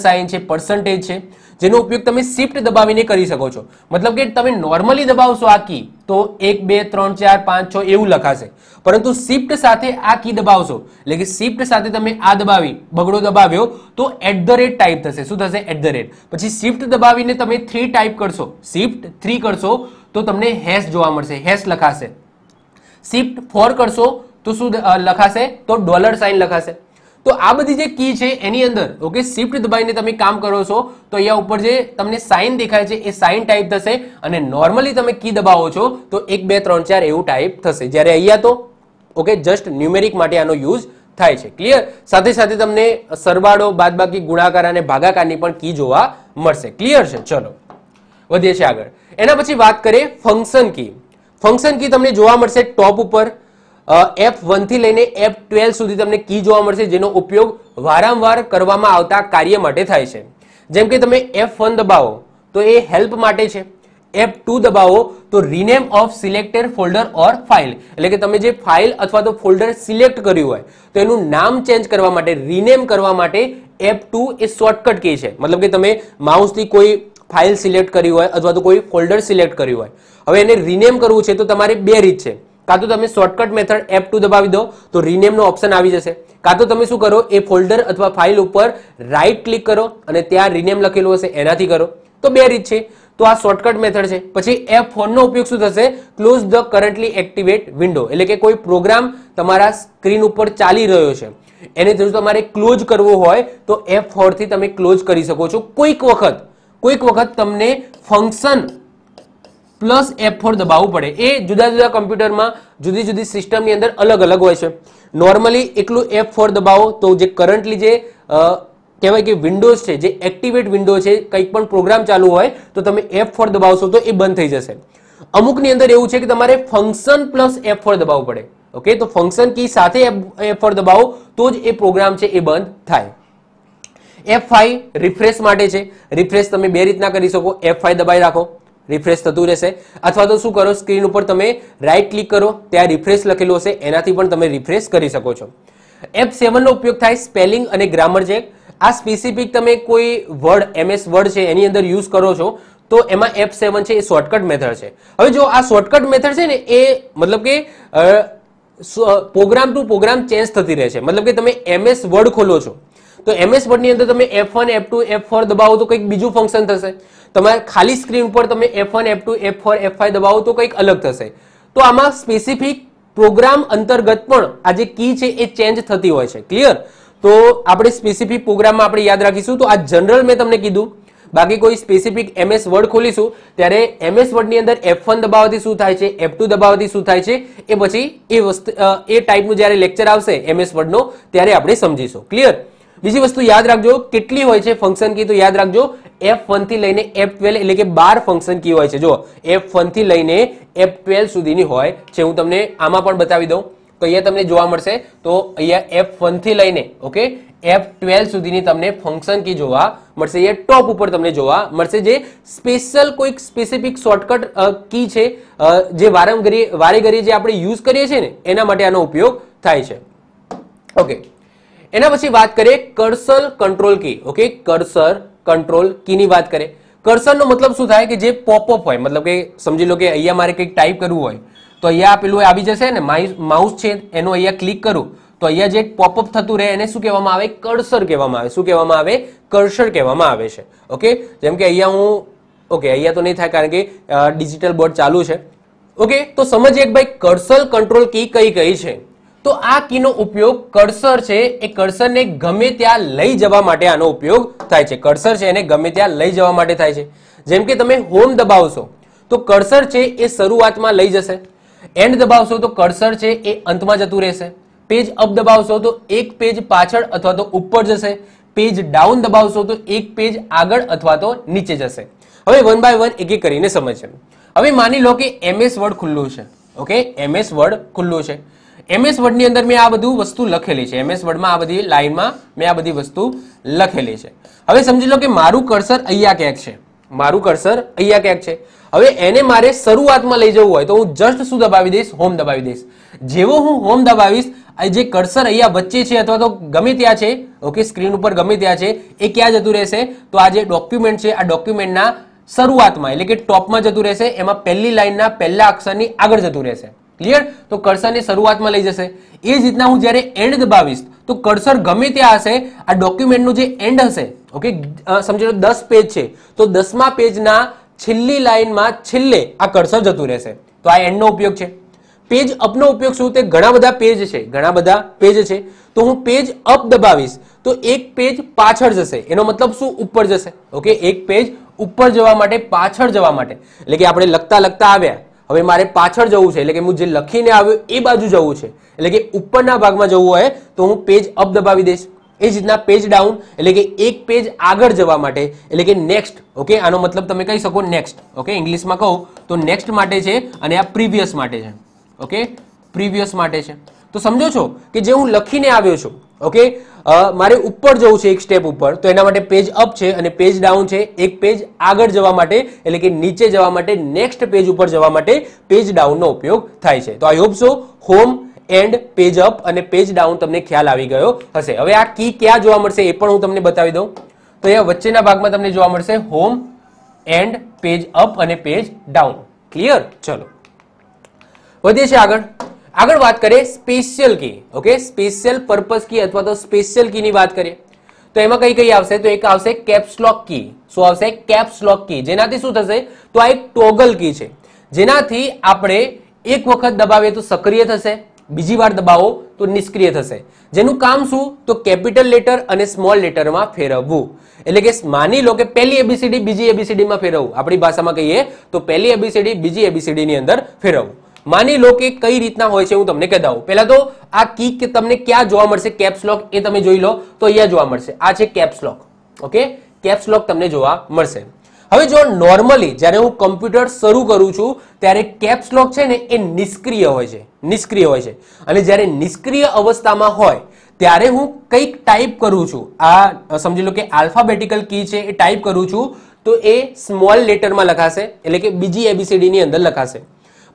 $સાઇન છે, પર્સન્ટેજ છે, જેનો ઉપયોગ તમે શિફ્ટ દબાવીને કરી શકો છો. મતલબ કે તમે નોર્મલી દબાવશો આ કી તો 1 2 3 4 5 6 એવું લખાશે, પરંતુ શિફ્ટ સાથે આ કી દબાવશો એટલે કે શિફ્ટ સાથે તમે આ દબાવી બગડો દબાવ્યો તો @ ટાઈપ થશે. શું થશે? @ પછી શિફ્ટ દબાવીને તમે 3 ટાઈપ કરશો, શિફ્ટ 3 કરશો તો તમને હેશ જોવા મળશે, હેશ લખાશે. શિફ્ટ 4 કરશો તો શું લખાશે? તો $સાઇન લખાશે. તો આ બધી જે કી છે એની અંદર, ઓકે, શિફ્ટ દબાવીને તમે કામ કરો છો તો અહીંયા ઉપર જે તમને સાઇન દેખાય છે એ સાઇન ટાઈપ થશે અને નોર્મલી તમે કી દબાવો છો તો 1 2 3 4 એવું ટાઈપ થશે. જ્યારે અહીંયા તો ઓકે જસ્ટ ન્યુમેરિક માટે આનો યુઝ થાય છે. ક્લિયર? સાથે સાથે તમને સરવાળો, બાદબાકી, ગુણાકાર અને ભાગાકારની પણ કી જોવા મળશે. ક્લિયર છે? ચલો વધીએ છીએ આગળ. એના પછી વાત કરીએ ફંક્શન કી. ફંક્શન કી તમને જોવા મળશે ટોપ ઉપર. F1 થી લઈને F12 સુધી તમને કી જોવા મળશે, જેનો ઉપયોગ વારંવાર કરવામાં આવતા કાર્ય માટે થાય છે. જેમ કે તમે F1 દબાવો તો એ હેલ્પ માટે છે, F2 દબાવો તો rename of selected folder or file, એટલે કે તમે જે ફાઇલ અથવા તો ફોલ્ડર સિલેક્ટ કર્યું હોય તો એનું નામ ચેન્જ કરવા માટે, રિનેમ કરવા માટે F2 એ શોર્ટકટ કી છે. મતલબ કે તમે માઉસથી કોઈ ફાઇલ સિલેક્ટ કરી હોય અથવા તો કોઈ ફોલ્ડર સિલેક્ટ કર્યું હોય, હવે એને રિનેમ કરવું છે તો તમારી બે રીત છે. કાં તો તમે શોર્ટકટ મેથડ F2 દબાવી દો તો રિનેમ નો ઓપ્શન આવી જશે, કાં તો તમે શું કરો એ ફોલ્ડર અથવા ફાઇલ ઉપર રાઈટ ક્લિક કરો અને ત્યાં રિનેમ લખેલું હશે એનાથી કરો. તો બે રીત છે. તો આ શોર્ટકટ મેથડ છે. પછી F4 નો ઉપયોગ શું થશે? Close the currently activate window, એટલે કે કોઈ પ્રોગ્રામ તમારા સ્ક્રીન ઉપર ચાલી રહ્યો છે એને જો તમારે ક્લોઝ કરવો હોય તો F4 થી તમે ક્લોઝ કરી શકો છો. કોઈક વખત તમને ફંક્શન પ્લસ F4 દબાવવું પડે. એ જુદા જુદા કમ્પ્યુટરમાં જુદી જુદી સિસ્ટમની અંદર અલગ અલગ હોય છે. નોર્મલી એકલું F4 દબાવો તો જે કરન્ટલી જે કહેવાય કે વિન્ડોઝ છે, જે એક્ટિવેટ વિન્ડો છે, કંઈક પણ પ્રોગ્રામ ચાલુ હોય તો તમે F4 દબાવશો તો એ બંધ થઈ જશે. અમુકની અંદર એવું છે કે તમારે ફંક્શન પ્લસ F4 દબાવવું પડે. ઓકે, તો ફંક્શન કી સાથે F4 દબાવો તો જ એ પ્રોગ્રામ છે એ બંધ થાય. F5 રિફ્રેશ માટે છે. રિફ્રેશ તમે બે રીતના કરી શકો. F5 દબાઈ રાખો, રિફ્રેશ થતું રહેશે, અથવા તો શું કરો, સ્ક્રીન ઉપર તમે રાઈટ ક્લિક કરો, ત્યાં રિફ્રેશ લખેલું હશે એનાથી પણ તમે રિફ્રેશ કરી શકો છો. F7 નો ઉપયોગ થાય સ્પેલિંગ અને ગ્રામર ચેક. આ સ્પેસિફિક તમે કોઈ વર્ડ MS વર્ડ છે એની અંદર યુઝ કરો છો તો એમાં F7 છે એ શોર્ટકટ મેથડ છે. હવે જો આ શોર્ટકટ મેથડ છે ને એ મતલબ કે પ્રોગ્રામ ટુ પ્રોગ્રામ ચેન્જ થતી રહે છે. મતલબ કે તમે MS વર્ડ ખોલો છો તો MS વર્ડ ની અંદર તમે F1 F2 F4 દબાવો તો કંઈક બીજું ફંક્શન થશે. તમારે ખાલી સ્ક્રીન ઉપર તમે F1 F2 F4 F5 દબાવો તો કંઈક અલગ થશે. તો આમાં સ્પેસિફિક પ્રોગ્રામ અંતર્ગત પણ આ જે કી છે એ ચેન્જ થતી હોય છે. ક્લિયર? તો આપણે સ્પેસિફિક પ્રોગ્રામમાં આપણે યાદ રાખીશું. તો આ જનરલ મેં તમને કીધું, બાકી કોઈ સ્પેસિફિક MS વર્ડ ખોલીશું ત્યારે MS વર્ડની અંદર F1 દબાવવાથી શું થાય છે, F2 દબાવવાથી શું થાય છે, એ પછી એ ટાઈપનું જ્યારે લેક્ચર આવશે MS વર્ડનો ત્યારે આપણે સમજીશું. ક્લિયર? બીજી વસ્તુ યાદ રાખજો, કેટલી હોય છે ફંક્શન કી, તો યાદ રાખજો F1 થી લઈને F12 એટલે કે 12 ફંક્શન કી હોય છે. જો F1 થી લઈને F12 સુધીની હોય છે. હું તમને આમાં પણ બતાવી દઉં તો અહીંયા તમને જોવા મળશે. તો અહીંયા F1 થી લઈને ઓકે F12 સુધીની તમને ફંક્શન કી જોવા મળશે. અહીંયા ટોપ ઉપર તમને જોવા મળશે, જે સ્પેશિયલ કોઈક સ્પેસિફિક શોર્ટકટ કી છે જે વારે ઘડીએ જે આપણે યુઝ કરીએ છીએ ને એના માટે આનો ઉપયોગ થાય છે. ઓકે, એના પછી વાત કરીએ કર્સર કંટ્રોલ કી. ઓકે, કર્સર કંટ્રોલ કી ની વાત કરીએ. કર્સર નો મતલબ શું થાય કે જે પોપઅપ હોય, મતલબ કે સમજી લો કે અહીંયા મારે કંઈક ટાઈપ કરવું હોય તો અહીંયા પેલું આવી જશે ને, માઉસ છે એનો અહીંયા ક્લિક કરું તો અહીંયા જે પોપઅપ થતું રહે એને શું કહેવામાં આવે? કર્સર કહેવામાં આવે. શું કહેવામાં આવે? કર્સર કહેવામાં આવે છે. ઓકે, જેમ કે અહીંયા હું અહીંયા તો નહીં થાય કારણ કે ડિજિટલ બોર્ડ ચાલુ છે. ઓકે, તો સમજીએ કે ભાઈ કર્સર કંટ્રોલ કી કઈ છે. તો આ કીનો ઉપયોગ કર્સર છે એ કર્સરને ગમે ત્યાં લઈ જવા માટે આનો ઉપયોગ થાય છે. કર્સર છે એને ગમે ત્યાં લઈ જવા માટે થાય છે. જેમ કે તમે હોમ દબાવશો તો કર્સર છે એ શરૂઆતમાં લઈ જશે, એન્ડ દબાવશો તો કર્સર છે એ અંતમાં જતું રહેશે, પેજ અપ દબાવશો તો એક પેજ પાછળ અથવા તો ઉપર જશે, પેજ ડાઉન દબાવશો તો એક પેજ આગળ અથવા તો નીચે જશે. હવે વન બાય વન એક એક કરીને સમજીએ. હવે માની લો કે MS વર્ડ ખુલ્લું છે. ઓકે, MS વર્ડ ખુલ્લું છે. MS વર્ડ ની અંદર મેં આ બધું વસ્તુ લખેલી છે. MS વર્ડમાં આ બધી લાઈનમાં મેં આ બધી વસ્તુ લખેલી છે. હવે સમજી લો કે મારું કર્સર અહીંયા ક્યાંક છે, મારું કર્સર અહીંયા ક્યાંક છે. હવે એને મારે શરૂઆતમાં લઈ જવું હોય તો હું જસ્ટ શું દબાવી દઈશ? હોમ દબાવી દઈશ. જેવો હું હોમ દબાવીશ જે કર્સર અહીંયા વચ્ચે છે અથવા તો ગમે ત્યાં છે, ઓકે સ્ક્રીન ઉપર ગમે ત્યાં છે, એ ક્યાં જતું રહેશે? તો આ જે ડોક્યુમેન્ટ છે આ ડોક્યુમેન્ટના શરૂઆતમાં એટલે કે ટોપમાં જતું રહેશે. એમાં પહેલી લાઈનના પહેલા અક્ષરની આગળ જતું રહેશે. ક્લિયર? તો કર્સરને શરૂઆતમાં લઈ જશે. એ જ રીતના હું જ્યારે એન્ડ દબાવીશ તો કર્સર ગમે ત્યાં હશે, આ ડોક્યુમેન્ટનું જે એન્ડ હશે, ઓકે સમજી લો 10 પેજ છે તો 10મા પેજના છેલ્લી લાઈનમાં છેલ્લે આ કર્સર જતું રહેશે. તો આ એન્ડનો ઉપયોગ છે. પેજ અપનો ઉપયોગ શું? તે ઘણા બધા પેજ છે, તો હું પેજ અપ દબાવીશ તો એક પેજ પાછળ જશે. એનો મતલબ શું? ઉપર જશે. ઓકે, એક પેજ ઉપર જવા માટે, પાછળ જવા માટે, એટલે કે આપણે લખતા આવ્યા, હવે મારે પાછળ જવું છે એટલે કે હું જે લખીને આવ્યો એ બાજુ જવું છે, એટલે કે ઉપરના ભાગમાં જવું હોય તો હું પેજ અપ દબાવી દઈશ. એ જ રીતના પેજ ડાઉન એટલે કે એક પેજ આગળ જવા માટે એટલે કે નેક્સ્ટ. ઓકે, આનો મતલબ તમે કહી શકો નેક્સ્ટ. ઓકે, ઇંગ્લિશમાં કહું તો નેક્સ્ટ માટે છે અને આ પ્રીવિયસ માટે છે. ઓકે, પ્રીવિયસ માટે છે. તો સમજો છો કે જે હું લખીને આવ્યો છું, ઓકે મારે ઉપર જવું છે એક સ્ટેપ ઉપર, તો એના માટે પેજ અપ છે અને પેજ ડાઉન છે. એક પેજ આગળ જવા માટે એટલે કે નીચે જવા માટે, નેક્સ્ટ પેજ ઉપર જવા માટે પેજ ડાઉનનો ઉપયોગ થાય છે. તો I hope so home, and, page up અને પેજ ડાઉન તમને ખ્યાલ આવી ગયો હશે. હવે આ કી ક્યાં જોવા મળશે એ પણ હું તમને બતાવી દઉં. તો અહીંયા વચ્ચેના ભાગમાં તમને જોવા મળશે હોમ, એન્ડ, પેજ અપ અને પેજ ડાઉન. ક્લિયર? ચલો વધીએ છીએ આગળ વાત કરીએ સ્પેશિયલ કી. ઓકે, સ્પેશિયલ પર્પઝ કી અથવા તો સ્પેશિયલ કી ની વાત કરીએ તો એમાં કઈ કઈ આવશે? તો એક આવશે કેપ્સ લોક કી. શું આવશે? કેપ્સ લોક કી. જેનાથી શું થશે? તો આ એક ટોગલ કી છે, જેનાથી આપણે એક વખત દબાવીએ તો સક્રિય થશે, બીજી વાર દબાવો તો નિષ્ક્રિય થશે. જેનું કામ શું? તો કેપિટલ લેટર અને સ્મોલ લેટરમાં ફેરવવું. એટલે કે માની લો કે પહેલી એબીસીડી બીજી એબીસીડી માં ફેરવવું. આપણી ભાષામાં કહીએ તો પહેલી એબીસીડી બીજી એબીસીડી ની અંદર ફેરવવું. માની લો કે કઈ રીતના હોય છે હું તમને કહી દઉં. પહેલા તો આ કી કે તમને ક્યાં જોવા મળશે કેપ્સ લોક એ તમે જોઈ લો તો અહીંયા જોવા મળશે. આ છે કેપ્સ લોક. ઓકે, કેપ્સ લોક તમને જોવા મળશે. હવે જો નોર્મલી જ્યારે હું કમ્પ્યુટર શરૂ કરું છું ત્યારે કેપ્સ લોક છે ને એ નિષ્ક્રિય હોય છે, નિષ્ક્રિય હોય છે. અને જ્યારે નિષ્ક્રિય અવસ્થામાં હોય ત્યારે હું કંઈક ટાઈપ કરું છું, આ સમજી લો કે આલ્ફાબેટિકલ કી છે એ ટાઈપ કરું છું તો એ સ્મોલ લેટરમાં લખાશે, એટલે કે બીજી એબીસીડી ની અંદર લખાશે.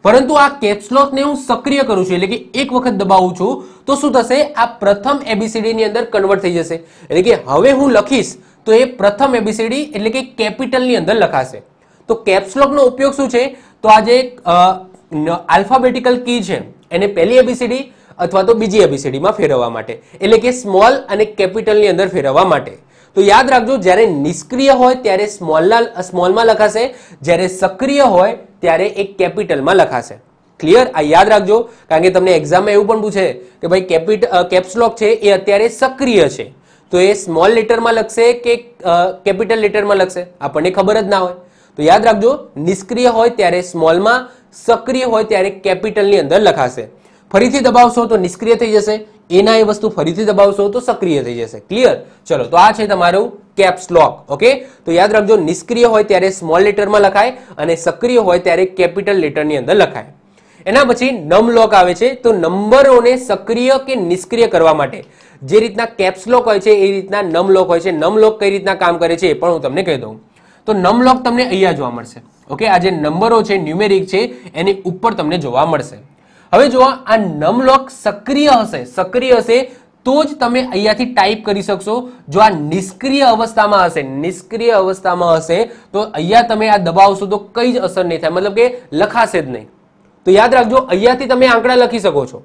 પરંતુ આ કેપ્સ લોક ને હું સક્રિય કરું છું, એટલે કે એક વખત દબાવું છું તો શું થશે? આ પ્રથમ એબીસીડી ની અંદર કન્વર્ટ થઈ જશે. એટલે કે હવે હું લખીશ તો એ પ્રથમ એબીસીડી એટલે કે કેપિટલ ની અંદર લખાશે. તો કેપ્સ લોક નો ઉપયોગ શું છે? તો આ જે આલ્ફાબેટિકલ કી છે એને પહેલી એબીસીડી અથવા તો બીજી એબીસીડી માં ફેરવવા માટે, એટલે કે સ્મોલ અને કેપિટલ ની અંદર ફેરવવા માટે. તો યાદ રાખજો, જ્યારે નિષ્ક્રિય હોય ત્યારે સ્મોલમાં લખાશે, જ્યારે સક્રિય હોય ત્યારે એક કેપિટલમાં લખાશે. ક્લિયર? આ યાદ રાખજો, કારણ કે તમને એક્ઝામમાં એવું પણ પૂછે કે ભાઈ કેપ્સ લોક છે એ અત્યારે સક્રિય છે તો એ સ્મોલ લેટરમાં લખશે કે કેપિટલ લેટરમાં લખશે, આપણને ખબર જ ના હોય. તો યાદ રાખજો, નિષ્ક્રિય હોય ત્યારે સ્મોલમાં, સક્રિય હોય ત્યારે કેપિટલની અંદર લખાશે. ફરીથી દબાવશો તો નિષ્ક્રિય થઈ જશે, એના એ વસ્તુ ફરીથી દબાવશો તો સક્રિય થઈ જશે. ક્લિયર? ચલો, તો આ છે તમારું કેપ્સ લોક. ઓકે, તો યાદ રાખજો, નિષ્ક્રિય હોય ત્યારે સ્મોલ લેટરમાં લખાય અને સક્રિય હોય ત્યારે કેપિટલ લેટરની અંદર લખાય. એના પછી નમ લોક આવે છે. તો નંબરોને સક્રિય કે નિષ્ક્રિય કરવા માટે જે રીતના કેપ્સ લોક હોય છે એ રીતના નમ લોક હોય છે. નમ લોક કઈ રીતના કામ કરે છે એ પણ હું તમને કહી દઉં. તો નમ લોક તમને અહીંયા જોવા મળશે. ઓકે, આ જે નંબરો છે ન્યુમેરિક છે એની ઉપર તમને જોવા મળશે. હવે જો આ નમ લોક સક્રિય હશે તો જ તમે અહીંયાથી ટાઈપ કરી શકશો. જો આ નિષ્ક્રિય અવસ્થામાં હશે તો અહીંયા તમે આ દબાવશો તો કઈ જ અસર નહીં થાય, મતલબ કે લખાશે જ નહીં. તો યાદ રાખજો, અહીંયાથી તમે આંકડા લખી શકો છો,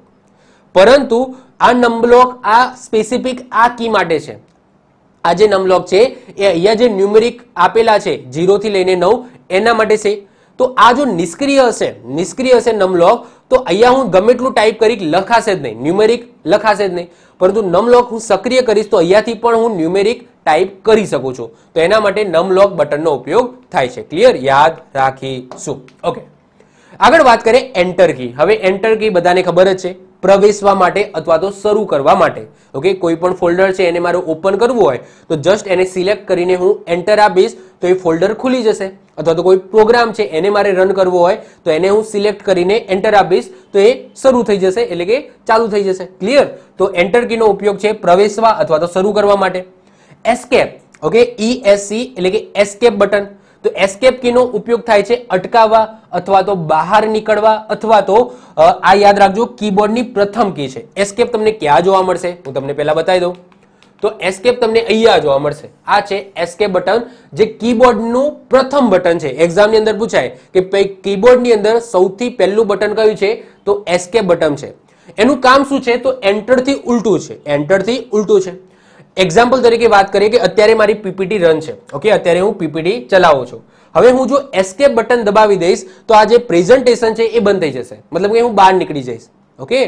પરંતુ આ નમ લોક આ સ્પેસિફિક આ કી માટે છે. આ જે નમ લોક છે એ અહીંયા જે ન્યુમેરિક આપેલા છે 0 થી લઈને 9 એના માટે છે. તો આ જો નિષ્ક્રિય હશે નમ લોક, તો અહીંયા હું ગમે એટલું ટાઈપ કરી લખાશે જ નહીં, ન્યુમેરિક લખાશે જ નહીં. પરંતુ નમ લોક હું સક્રિય કરીશ તો અહીંયાથી પણ હું ન્યુમેરિક ટાઈપ કરી શકું છું. તો એના માટે નમ લોક બટનનો ઉપયોગ થાય છે. ક્લિયર? યાદ રાખીશું. ઓકે, આગળ વાત કરીએ એન્ટર કી. હવે એન્ટર કી બધાને ખબર જ છે, પ્રવેશવા માટે અથવા તો શરૂ કરવા માટે. ઓકે, કોઈ પણ ફોલ્ડર છે એને મારે ઓપન કરવું હોય તો જસ્ટ એને સિલેક્ટ કરીને હું એન્ટર આપીશ તો એ ફોલ્ડર ખુલી જશે. અથવા તો કોઈ પ્રોગ્રામ છે એને મારે રન કરવો હોય તો એને હું સિલેક્ટ કરીને એન્ટર આપીશ તો એ શરૂ થઈ જશે, એટલે કે ચાલુ થઈ જશે. ક્લિયર? તો એન્ટર કીનો ઉપયોગ છે પ્રવેશવા અથવા તો શરૂ કરવા માટે. એસ્કેપ, ઓકે, ESC એટલે કે એસ્કેપ બટન. તો એસ્કેપ કીનો ઉપયોગ થાય છે અટકાવવા અથવા તો બહાર નીકળવા, અથવા તો આ યાદ રાખજો કીબોર્ડની પ્રથમ કી છે. એસ્કેપ તમને ક્યાં જોવા મળશે હું તમને પહેલા બતાવી દઉં. તો એસ્કેપ તમને અહીંયા જોવા મળશે. આ છે એસ્કેપ બટન, જે કીબોર્ડનું પ્રથમ બટન છે. એક્ઝામની અંદર પૂછાય કે કીબોર્ડની અંદર સૌથી પહેલું બટન કયું છે? તો એસ્કેપ બટન છે. એનું કામ શું છે? તો એન્ટરથી ઉલટું છે. એક્ઝામ્પલ તરીકે વાત કરીએ કે અત્યારે મારી પીપીટી રન છે. ઓકે, અત્યારે હું પીપીટી ચલાવું છું. હવે હું જો એસ્કેપ બટન દબાવી દઈશ તો આ જે પ્રેઝન્ટેશન છે એ બંધ થઈ જશે, મતલબ કે હું બહાર નીકળી જઈશ. ઓકે,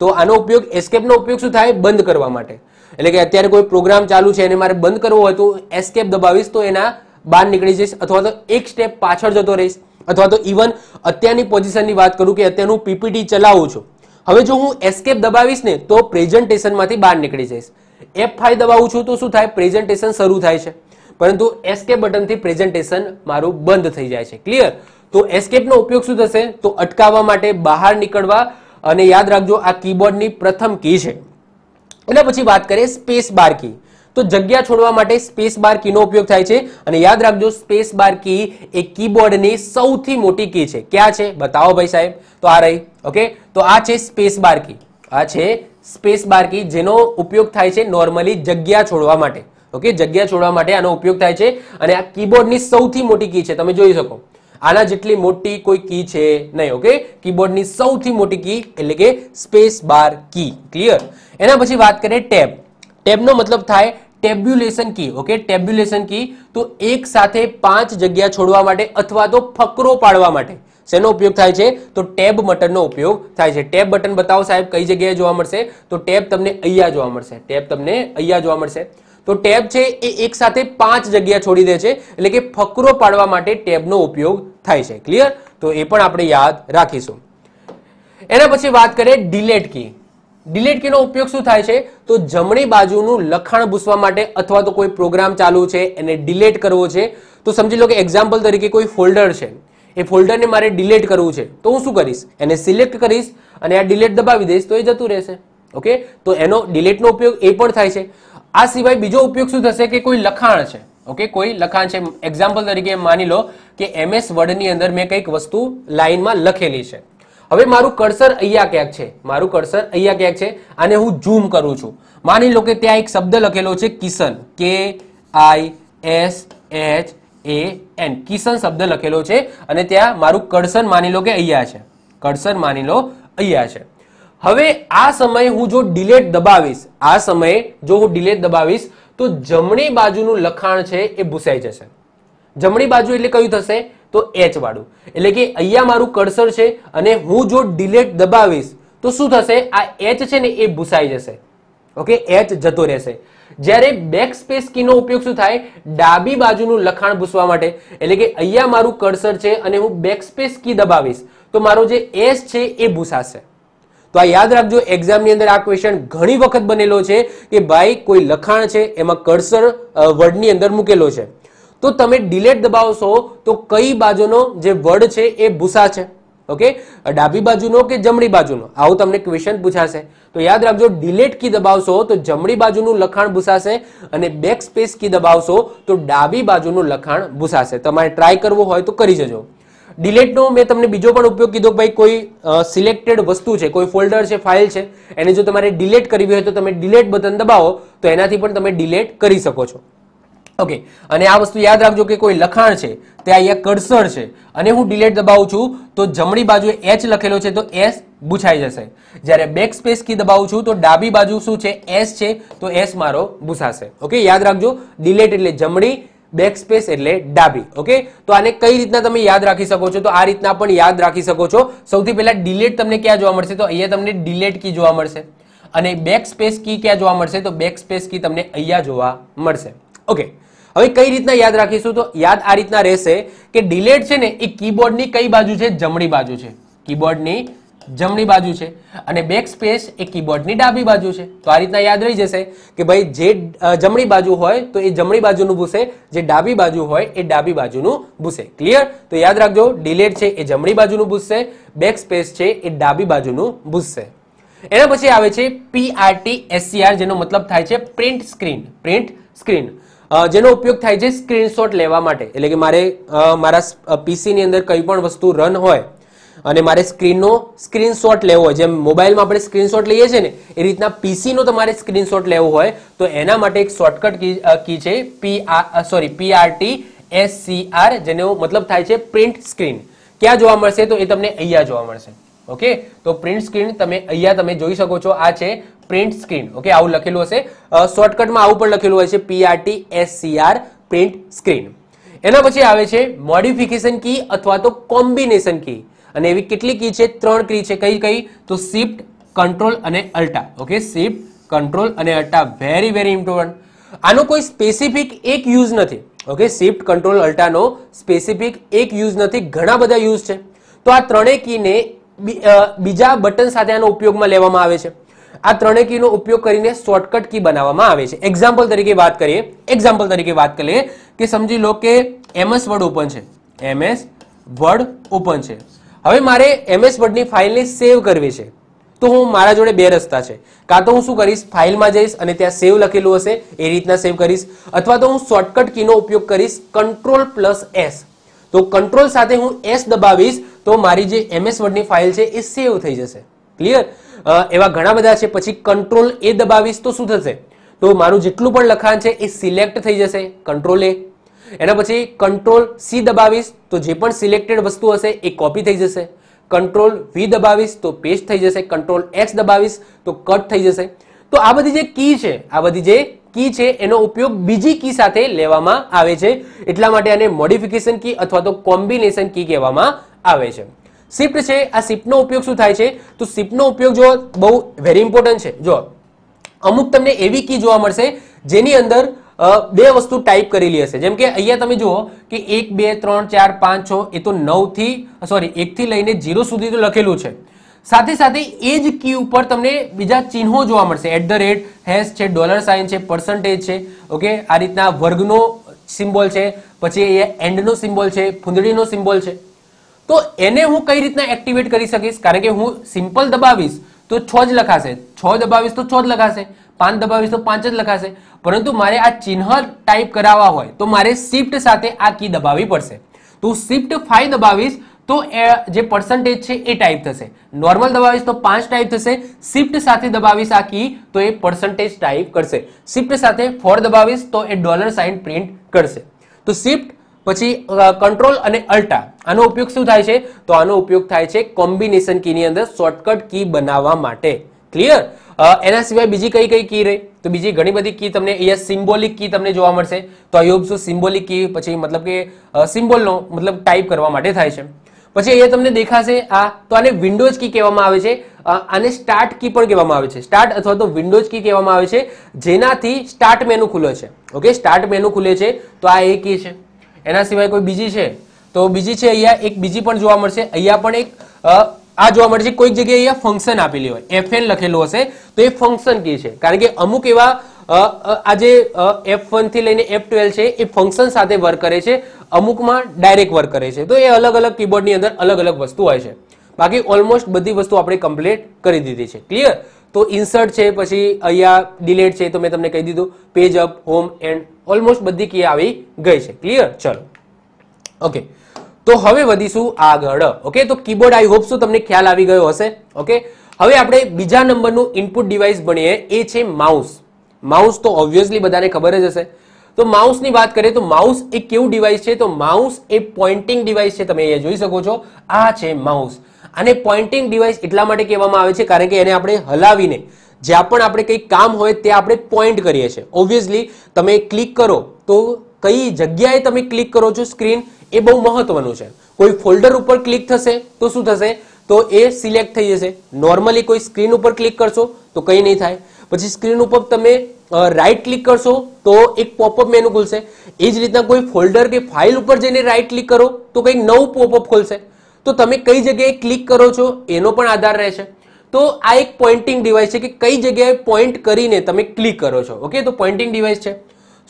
તો આનો ઉપયોગ, એસ્કેપનો ઉપયોગ શું થાય? બંધ કરવા માટે. એટલે કે અત્યારે કોઈ પ્રોગ્રામ ચાલુ છે અને મારે બંધ કરવો હોય તો એસ્કેપ દબાવીશ તો એના બહાર નીકળી જઈશ, અથવા તો એક સ્ટેપ પાછળ જતો રહીશ. અથવા તો ઇવન અત્યારની પોઝિશનની વાત કરું કે અત્યારે હું પીપીટી ચલાવું છું, હવે જો હું એસ્કેપ દબાવીશ ને તો પ્રેઝન્ટેશનમાંથી બહાર નીકળી જઈશ. F5 દબાવું છું તો શું થાય? પ્રેઝન્ટેશન શરૂ થાય છે, પરંતુ એસ્કેપ બટનથી પ્રેઝન્ટેશન મારું બંધ થઈ જાય છે. ક્લિયર? તો એસ્કેપનો ઉપયોગ શું થશે? તો અટકાવવા માટે, બહાર નીકળવા. અને યાદ રાખજો આ કીબોર્ડની પ્રથમ કી છે. એના પછી વાત કરીએ સ્પેસ બાર કી. તો જગ્યા છોડવા માટે સ્પેસ બાર કીનો ઉપયોગ થાય છે. અને યાદ રાખજો, સ્પેસ બાર કી એ કીબોર્ડની સૌથી મોટી કી છે. ક્યાં છે? બતાવો ભાઈ સાહેબ. તો આ રહી. ઓકે, તો આ છે સ્પેસ બાર કી. આ છે સ્પેસ બાર કી, જેનો ઉપયોગ થાય છે નોર્મલી જગ્યા છોડવા માટે. ઓકે, જગ્યા છોડવા માટે આનો ઉપયોગ થાય છે. અને આ કીબોર્ડની સૌથી મોટી કી છે, તમે જોઈ શકો. આના જેટલી મોટી કોઈ કી છે નહીં. ઓકે, કીબોર્ડની સૌથી મોટી કી એટલે કે સ્પેસ બાર કી. ક્લિયર? એના પછી વાત કરીએ ટેબ. ટેબનો મતલબ થાય ટેબ્યુલેશન કી. ઓકે, ટેબ્યુલેશન કી તો એક સાથે 5 જગ્યા છોડવા માટે અથવા તો ફકરો પાડવા માટે શેનો ઉપયોગ થાય છે? તો ટેબ બટનનો ઉપયોગ થાય છે. ટેબ બટન બતાવો સાહેબ કઈ જગ્યાએ જોવા મળશે? તો ટેબ તમને અહીંયા જોવા મળશે. ટેબ તમને અહીંયા જોવા મળશે. તો ટેબ છે એ એક સાથે 5 જગ્યા છોડી દે છે, એટલે કે ફકરો પાડવા માટે ટેબનો ઉપયોગ થાય છે. ક્લિયર? તો એ પણ આપણે યાદ રાખીશું. એના પછી વાત કરીએ ડિલેટ કી. ડિલેટ કીનો ઉપયોગ શું થાય છે? તો જમણી બાજુનું લખાણ ભૂસવા માટે અથવા તો કોઈ પ્રોગ્રામ ચાલુ છે એને ડિલેટ કરવો છે. તો સમજી લો કે એક્ઝામ્પલ તરીકે કોઈ ફોલ્ડર છે, એ ફોલ્ડરને મારે ડિલેટ કરવું છે, તો હું શું કરીશ? એને સિલેક્ટ કરીશ અને આ ડિલેટ દબાવી દઈશ તો એ જતું રહેશે. ઓકે, તો એનો ડિલેટનો ઉપયોગ એ પણ થાય છે. આ સિવાય બીજો ઉપયોગ શું થશે કે કોઈ લખાણ છે, ઓકે, કોઈ લખાણ છે, એક્ઝામ્પલ તરીકે માની લો કે MS વર્ડની અંદર મેં કંઈક વસ્તુ લાઈનમાં લખેલી છે. હવે મારું કર્સર અહીંયા ક્યાંક છે, મારું કર્સર અહીંયા ક્યાંક છે, આને હું ઝૂમ કરું છું. માની લો કે ત્યાં એક શબ્દ લખેલો છે કિશન, KISHAN, કિશન શબ્દ લખેલો છે અને ત્યાં મારું કર્સર માની લો કે અહીંયા છે, કર્સર માની લો અહીંયા છે. હવે આ સમયે હું જો ડિલેટ દબાવીશ, આ સમયે જો હું ડિલેટ દબાવીશ તો જમણી બાજુનું લખાણ છે એ ભૂસાઈ જશે. જમણી બાજુ એટલે કયું થશે? તો H વાળું. એટલે કે અહીંયા મારું કર્સર છે અને હું જો ડિલેટ દબાવીશ તો શું થશે? આ H છે ને એ ભૂસાઈ જશે. ઓકે, H જતો રહેશે. જ્યારે બેક સ્પેસ કીનો ઉપયોગ શું થાય? ડાબી બાજુનું લખાણ ભૂસવા માટે. એટલે કે અહીંયા મારું કર્સર છે અને હું બેક સ્પેસ કી દબાવીશ તો મારો જે S છે એ ભૂસાશે. તો આ યાદ રાખજો, એક્ઝામની અંદર આ ક્વેશ્ચન ઘણી વખત બનેલો છે કે ભાઈ કોઈ લખાણ છે એમાં કર્સર વર્ડની અંદર મૂકેલો છે, તો તમે ડિલેટ દબાવશો તો કઈ બાજુનો જે વર્ડ છે એ ભૂસાશે? ઓકે, ડાબી બાજુનો કે જમણી બાજુનો? આવું તમને ક્વેશ્ચન પૂછાશે. તો યાદ રાખજો, ડિલેટ કી દબાવશો તો જમણી બાજુનું લખાણ ભૂસાશે અને બેક સ્પેસ કી દબાવશો તો ડાબી બાજુનું લખાણ ભૂસાશે. તમારે ટ્રાય કરવો હોય તો કરી જજો. ડિલેટનો મેં તમને બીજો પણ ઉપયોગ કીધો, ભાઈ કોઈ સિલેક્ટેડ વસ્તુ છે, કોઈ ફોલ્ડર છે, ફાઇલ છે, એને જો તમારે ડિલેટ કરવી હોય તો તમે ડિલેટ બટન દબાવો તો એનાથી પણ તમે ડિલેટ કરી શકો છો. ઓકે, અને આ વસ્તુ યાદ રાખજો કે કોઈ લખાણ છે તે અહીંયા કર્સર છે અને હું ડિલેટ દબાવું છું તો જમણી બાજુએ H લખેલો છે તો S ભૂસાઈ જશે. જ્યારે બેક સ્પેસ કી દબાવું છું તો ડાબી બાજુ શું છે? S છે, તો S મારો ભૂસાશે. ઓકે, યાદ રાખજો, ડિલેટ એટલે જમણી, બેક સ્પેસ એટલે ડાબી. ઓકે, તો આને કઈ રીતના તમે યાદ રાખી શકો છો? તો આ રીતના પણ યાદ રાખી શકો છો. સૌથી પહેલા ડિલેટ તમને ક્યાં જોવા મળશે? તો અહીંયા તમને ડિલેટ કી જોવા મળશે અને બેક સ્પેસ કી ક્યાં જોવા મળશે? તો બેક સ્પેસ કી તમને અહીંયા જોવા મળશે. ઓકે, હવે કઈ રીતના યાદ રાખીશું? તો યાદ આ રીતના રહેશે કે ડિલેટ છે ને એ કીબોર્ડની કઈ બાજુ છે? જમણી બાજુ છે. કીબોર્ડની જમણી બાજુ છે અને બેક સ્પેસ એ કીબોર્ડની ડાબી બાજુ છે. તો આ રીતના યાદ રહી જશે કે ભાઈ જે જમણી બાજુ હોય તો એ જમણી બાજુનું ભૂસે, જે ડાબી બાજુ હોય એ ડાબી બાજુનું ભૂસે. ક્લિયર? તો યાદ રાખજો, ડિલેટ છે એ જમણી બાજુનું ભૂસશે, બેક સ્પેસ છે એ ડાબી બાજુનું ભૂસશે. એના પછી આવે છે PRTSCR, જેનો મતલબ થાય છે પ્રિન્ટ સ્ક્રીન. પ્રિન્ટ સ્ક્રીન જેનો ઉપયોગ થાય છે સ્ક્રીનશોટ લેવા માટે. એટલે કે મારે મારા PC ની અંદર કઈ પણ વસ્તુ રન હોય અને મારે સ્ક્રીનનો સ્ક્રીનશોટ લેવો હોય, જેમ મોબાઈલમાં આપણે સ્ક્રીનશોટ લઈએ છીએ ને એ રીતના PC નો તમારે સ્ક્રીનશોટ લેવો હોય તો એના માટે એક શોર્ટકટ કી છે PRTSCR, જેનો મતલબ થાય છે પ્રિન્ટ સ્ક્રીન. ક્યાં જોવા મળશે? તો એ તમને અહીંયા જોવા મળશે. ઓકે, તો પ્રિન્ટ સ્ક્રીન તમે અહીંયા તમે જોઈ શકો છો, આ છે પ્રિન્ટ સ્ક્રીન. ઓકે, આવું લખેલું હશે, શોર્ટકટમાં આવું પણ લખેલું હોય છે PRTSCR, પ્રિન્ટ સ્ક્રીન. એના પછી આવે છે મોડિફિકેશન કી અથવા તો કોમ્બિનેશન કી. અને એવી કેટલી કી છે? 3 કી છે. કઈ કઈ? તો શિફ્ટ, કંટ્રોલ અને અલ્ટા. ઓકે, શિફ્ટ, કંટ્રોલ અને અલ્ટા, વેરી વેરી ઇમ્પોર્ટન્ટ. આનો કોઈ સ્પેસિફિક એક યુઝ નથી. ઓકે, શિફ્ટ, કંટ્રોલ, અલ્ટાનો સ્પેસિફિક એક યુઝ નથી, ઘણા બધા યુઝ છે. તો આ ત્રણેય કીને બીજા બટન સાથે આનો ઉપયોગમાં લેવામાં આવે છે. આ ત્રણેય કીનો ઉપયોગ કરીને શોર્ટકટ કી બનાવવામાં આવે છે. એક્ઝામ્પલ તરીકે વાત કરીએ કે સમજી લો કે MS વર્ડ ઓપન છે, MS વર્ડ ઓપન છે. હવે મારે MS વર્ડની ફાઇલને સેવ કરવી છે તો હું મારા જોડે બે રસ્તા છે. કાં તો હું શું કરીશ? ફાઇલમાં જઈશ અને ત્યાં સેવ લખેલું હશે એ રીતના સેવ કરીશ, અથવા તો હું શોર્ટકટ કીનો ઉપયોગ કરીશ Ctrl+S. તો કંટ્રોલ સાથે હું S દબાવીશ તો મારી જે MS વર્ડની ફાઇલ છે એ સેવ થઈ જશે. ક્લિયર? એવા ઘણા બધા છે. પછી Ctrl A દબાવીશ તો શું થશે? તો મારું જેટલું પણ લખાણ છે એ સિલેક્ટ થઈ જશે, Ctrl A. એના પછી Ctrl C દબાવીશ તો જે પણ સિલેક્ટેડ વસ્તુ હશે એ કોપી થઈ જશે. Ctrl V દબાવીશ તો પેસ્ટ થઈ જશે. Ctrl X દબાવીશ તો કટ થઈ જશે. તો આ બધી જે કી છે, આ બધી જે કી છે એનો ઉપયોગ બીજી કી સાથે લેવામાં આવે છે, એટલા માટે આને મોડિફિકેશન કી અથવા તો કોમ્બિનેશન કી કહેવામાં આવે છે. શિફ્ટ છે, આ શિફ્ટનો ઉપયોગ શું થાય છે? તો શિફ્ટનો ઉપયોગ જો બહુ વેરી ઇમ્પોર્ટન્ટ છે. જો અમુક તમને એવી કી જોવા મળશે જેની અંદર બે વસ્તુ ટાઈપ કરેલી હશે, જેમ કે અહીંયા તમે જુઓ કે 1 2 3 4 5 6 એ તો 9 થી 1 થી લઈને 0 સુધી તો લખેલું છે. સાથે સાથે એ જ કી ઉપર તમને બીજા ચિહ્નો જોવા મળશે, @ હેશ છે, $સાઇન છે, પર્સન્ટેજ છે. ઓકે, આ રીતના વર્ગનો સિમ્બોલ છે, પછી અહીંયા એન્ડનો સિમ્બોલ છે, ફૂંદડીનો સિમ્બોલ છે. તો એને હું કઈ રીતના એક્ટિવેટ કરી શકીશ? કારણ કે હું સિમ્પલ દબાવીશ તો 6 જ લખાશે, 6 દબાવીશ તો 6 જ લખાશે, 5 દબાવીશ તો 5 જ લખાશે. પરંતુ મારે આ ચિહ્ન ટાઈપ કરાવવા હોય તો મારે શિફ્ટ સાથે આ કી દબાવવી પડશે. તો શિફ્ટ 5 દબાવીશ તો જે પર્સન્ટેજ છે એ ટાઈપ થશે, નોર્મલ દબાવીશ તો 5 ટાઈપ થશે, શિફ્ટ સાથે દબાવીશ આ કી તો એ પર્સન્ટેજ ટાઈપ કરશે, શિફ્ટ સાથે 4 દબાવીશ તો એ $સાઇન પ્રિન્ટ કરશે. તો શિફ્ટ પછી કંટ્રોલ અને અલ્ટા, આનો ઉપયોગ શું થાય છે? તો આનો ઉપયોગ થાય છે કોમ્બિનેશન કીની અંદર શોર્ટકટ કી બનાવવા માટે. ક્લિયર? એના સિવાય બીજી કઈ કઈ કી રહી? તો બીજી ઘણી બધી કી તમને અહીંયા સિમ્બોલિક કી તમને જોવા મળશે. તો આઈ હોપ સો સિમ્બોલિક કી પછી મતલબ કે સિમ્બોલનો મતલબ ટાઈપ કરવા માટે થાય છે. પછી અહીંયા તમને દેખાશે આ, તો આને વિન્ડોઝ કી કહેવામાં આવે છે, આને સ્ટાર્ટ કી પણ કહેવામાં આવે છે. સ્ટાર્ટ અથવા તો વિન્ડોઝ કી કહેવામાં આવે છે, જેનાથી સ્ટાર્ટ મેનુ ખુલે છે. ઓકે, સ્ટાર્ટ મેનુ ખુલે છે તો આ એ કી છે. એના સિવાય કોઈ બીજી છે? તો બીજી છે અહીંયા એક બીજી પણ જોવા મળશે. અહીંયા પણ એક આ જોવા મળશે, કોઈક જગ્યાએ અહીંયા ફંક્શન આપેલી હોય, FN લખેલું હશે તો એ ફંક્શન કી છે. કારણ કે અમુક એવા આ જે F1 થી લઈને F12 છે એ ફંક્શન સાથે વર્ક કરે છે, અમુકમાં ડાયરેક્ટ વર્ક કરે છે. તો એ અલગ અલગ કીબોર્ડની અંદર અલગ અલગ વસ્તુ હોય છે. બાકી ઓલમોસ્ટ બધી વસ્તુ આપણે કમ્પ્લીટ કરી દીધી છે. ક્લિયર? તો ઇન્સર્ટ છે, પછી અહીંયા ડિલીટ છે, તો મેં તમને કહી દીધું, page up, home, and, almost બધી કી આવી ગઈ છે. ક્લિયર? ચલો, ઓકે, તો હવે વધીશું આગળ. ઓકે, તો કીબોર્ડ આઈ હોપ સો તમને ખ્યાલ આવી ગયો હશે. ઓકે, હવે આપણે બીજા નંબરનું ઇનપુટ ડિવાઇસ ભણીએ, એ છે માઉસ. માઉસ તો ઓબ્વિયસલી બધાને ખબર જ હશે. તો માઉસની વાત કરીએ તો માઉસ એ કેવું ડિવાઇસ છે? તો માઉસ એ પોઇન્ટિંગ ડિવાઇસ છે. તમે અહીંયા જોઈ શકો છો, આ છે માઉસ. આને પોઇન્ટિંગ ડિવાઇસ એટલા માટે કહેવામાં આવે છે કારણ કે એને આપણે હલાવીને જ્યાં પણ આપણે કંઈ કામ હોય ત્યાં આપણે પોઈન્ટ કરીએ છીએ. ઓબ્વિયસલી તમે ક્લિક કરો તો કઈ જગ્યાએ તમે ક્લિક કરો છો સ્ક્રીન, એ બહુ મહત્વનું છે. કોઈ ફોલ્ડર ઉપર ક્લિક થશે તો શું થશે? તો એ સિલેક્ટ થઈ જશે. નોર્મલી કોઈ સ્ક્રીન ઉપર ક્લિક કરશો તો કંઈ નહીં થાય. પછી સ્ક્રીન ઉપર તમે રાઈટ ક્લિક કરશો તો એક પોપઅપ મેનુ ખુલશે. એ જ રીતના કોઈ ફોલ્ડર કે ફાઇલ ઉપર જઈને રાઈટ ક્લિક કરો તો કંઈક નવું પોપઅપ ખુલશે. તો તમે કઈ જગ્યાએ ક્લિક કરો છો એનો પણ આધાર રહેશે. તો આ એક પોઇન્ટિંગ ડિવાઇસ છે કે કઈ જગ્યાએ પોઈન્ટ કરીને તમે ક્લિક કરો છો. ઓકે, તો પોઇન્ટિંગ ડિવાઇસ છે.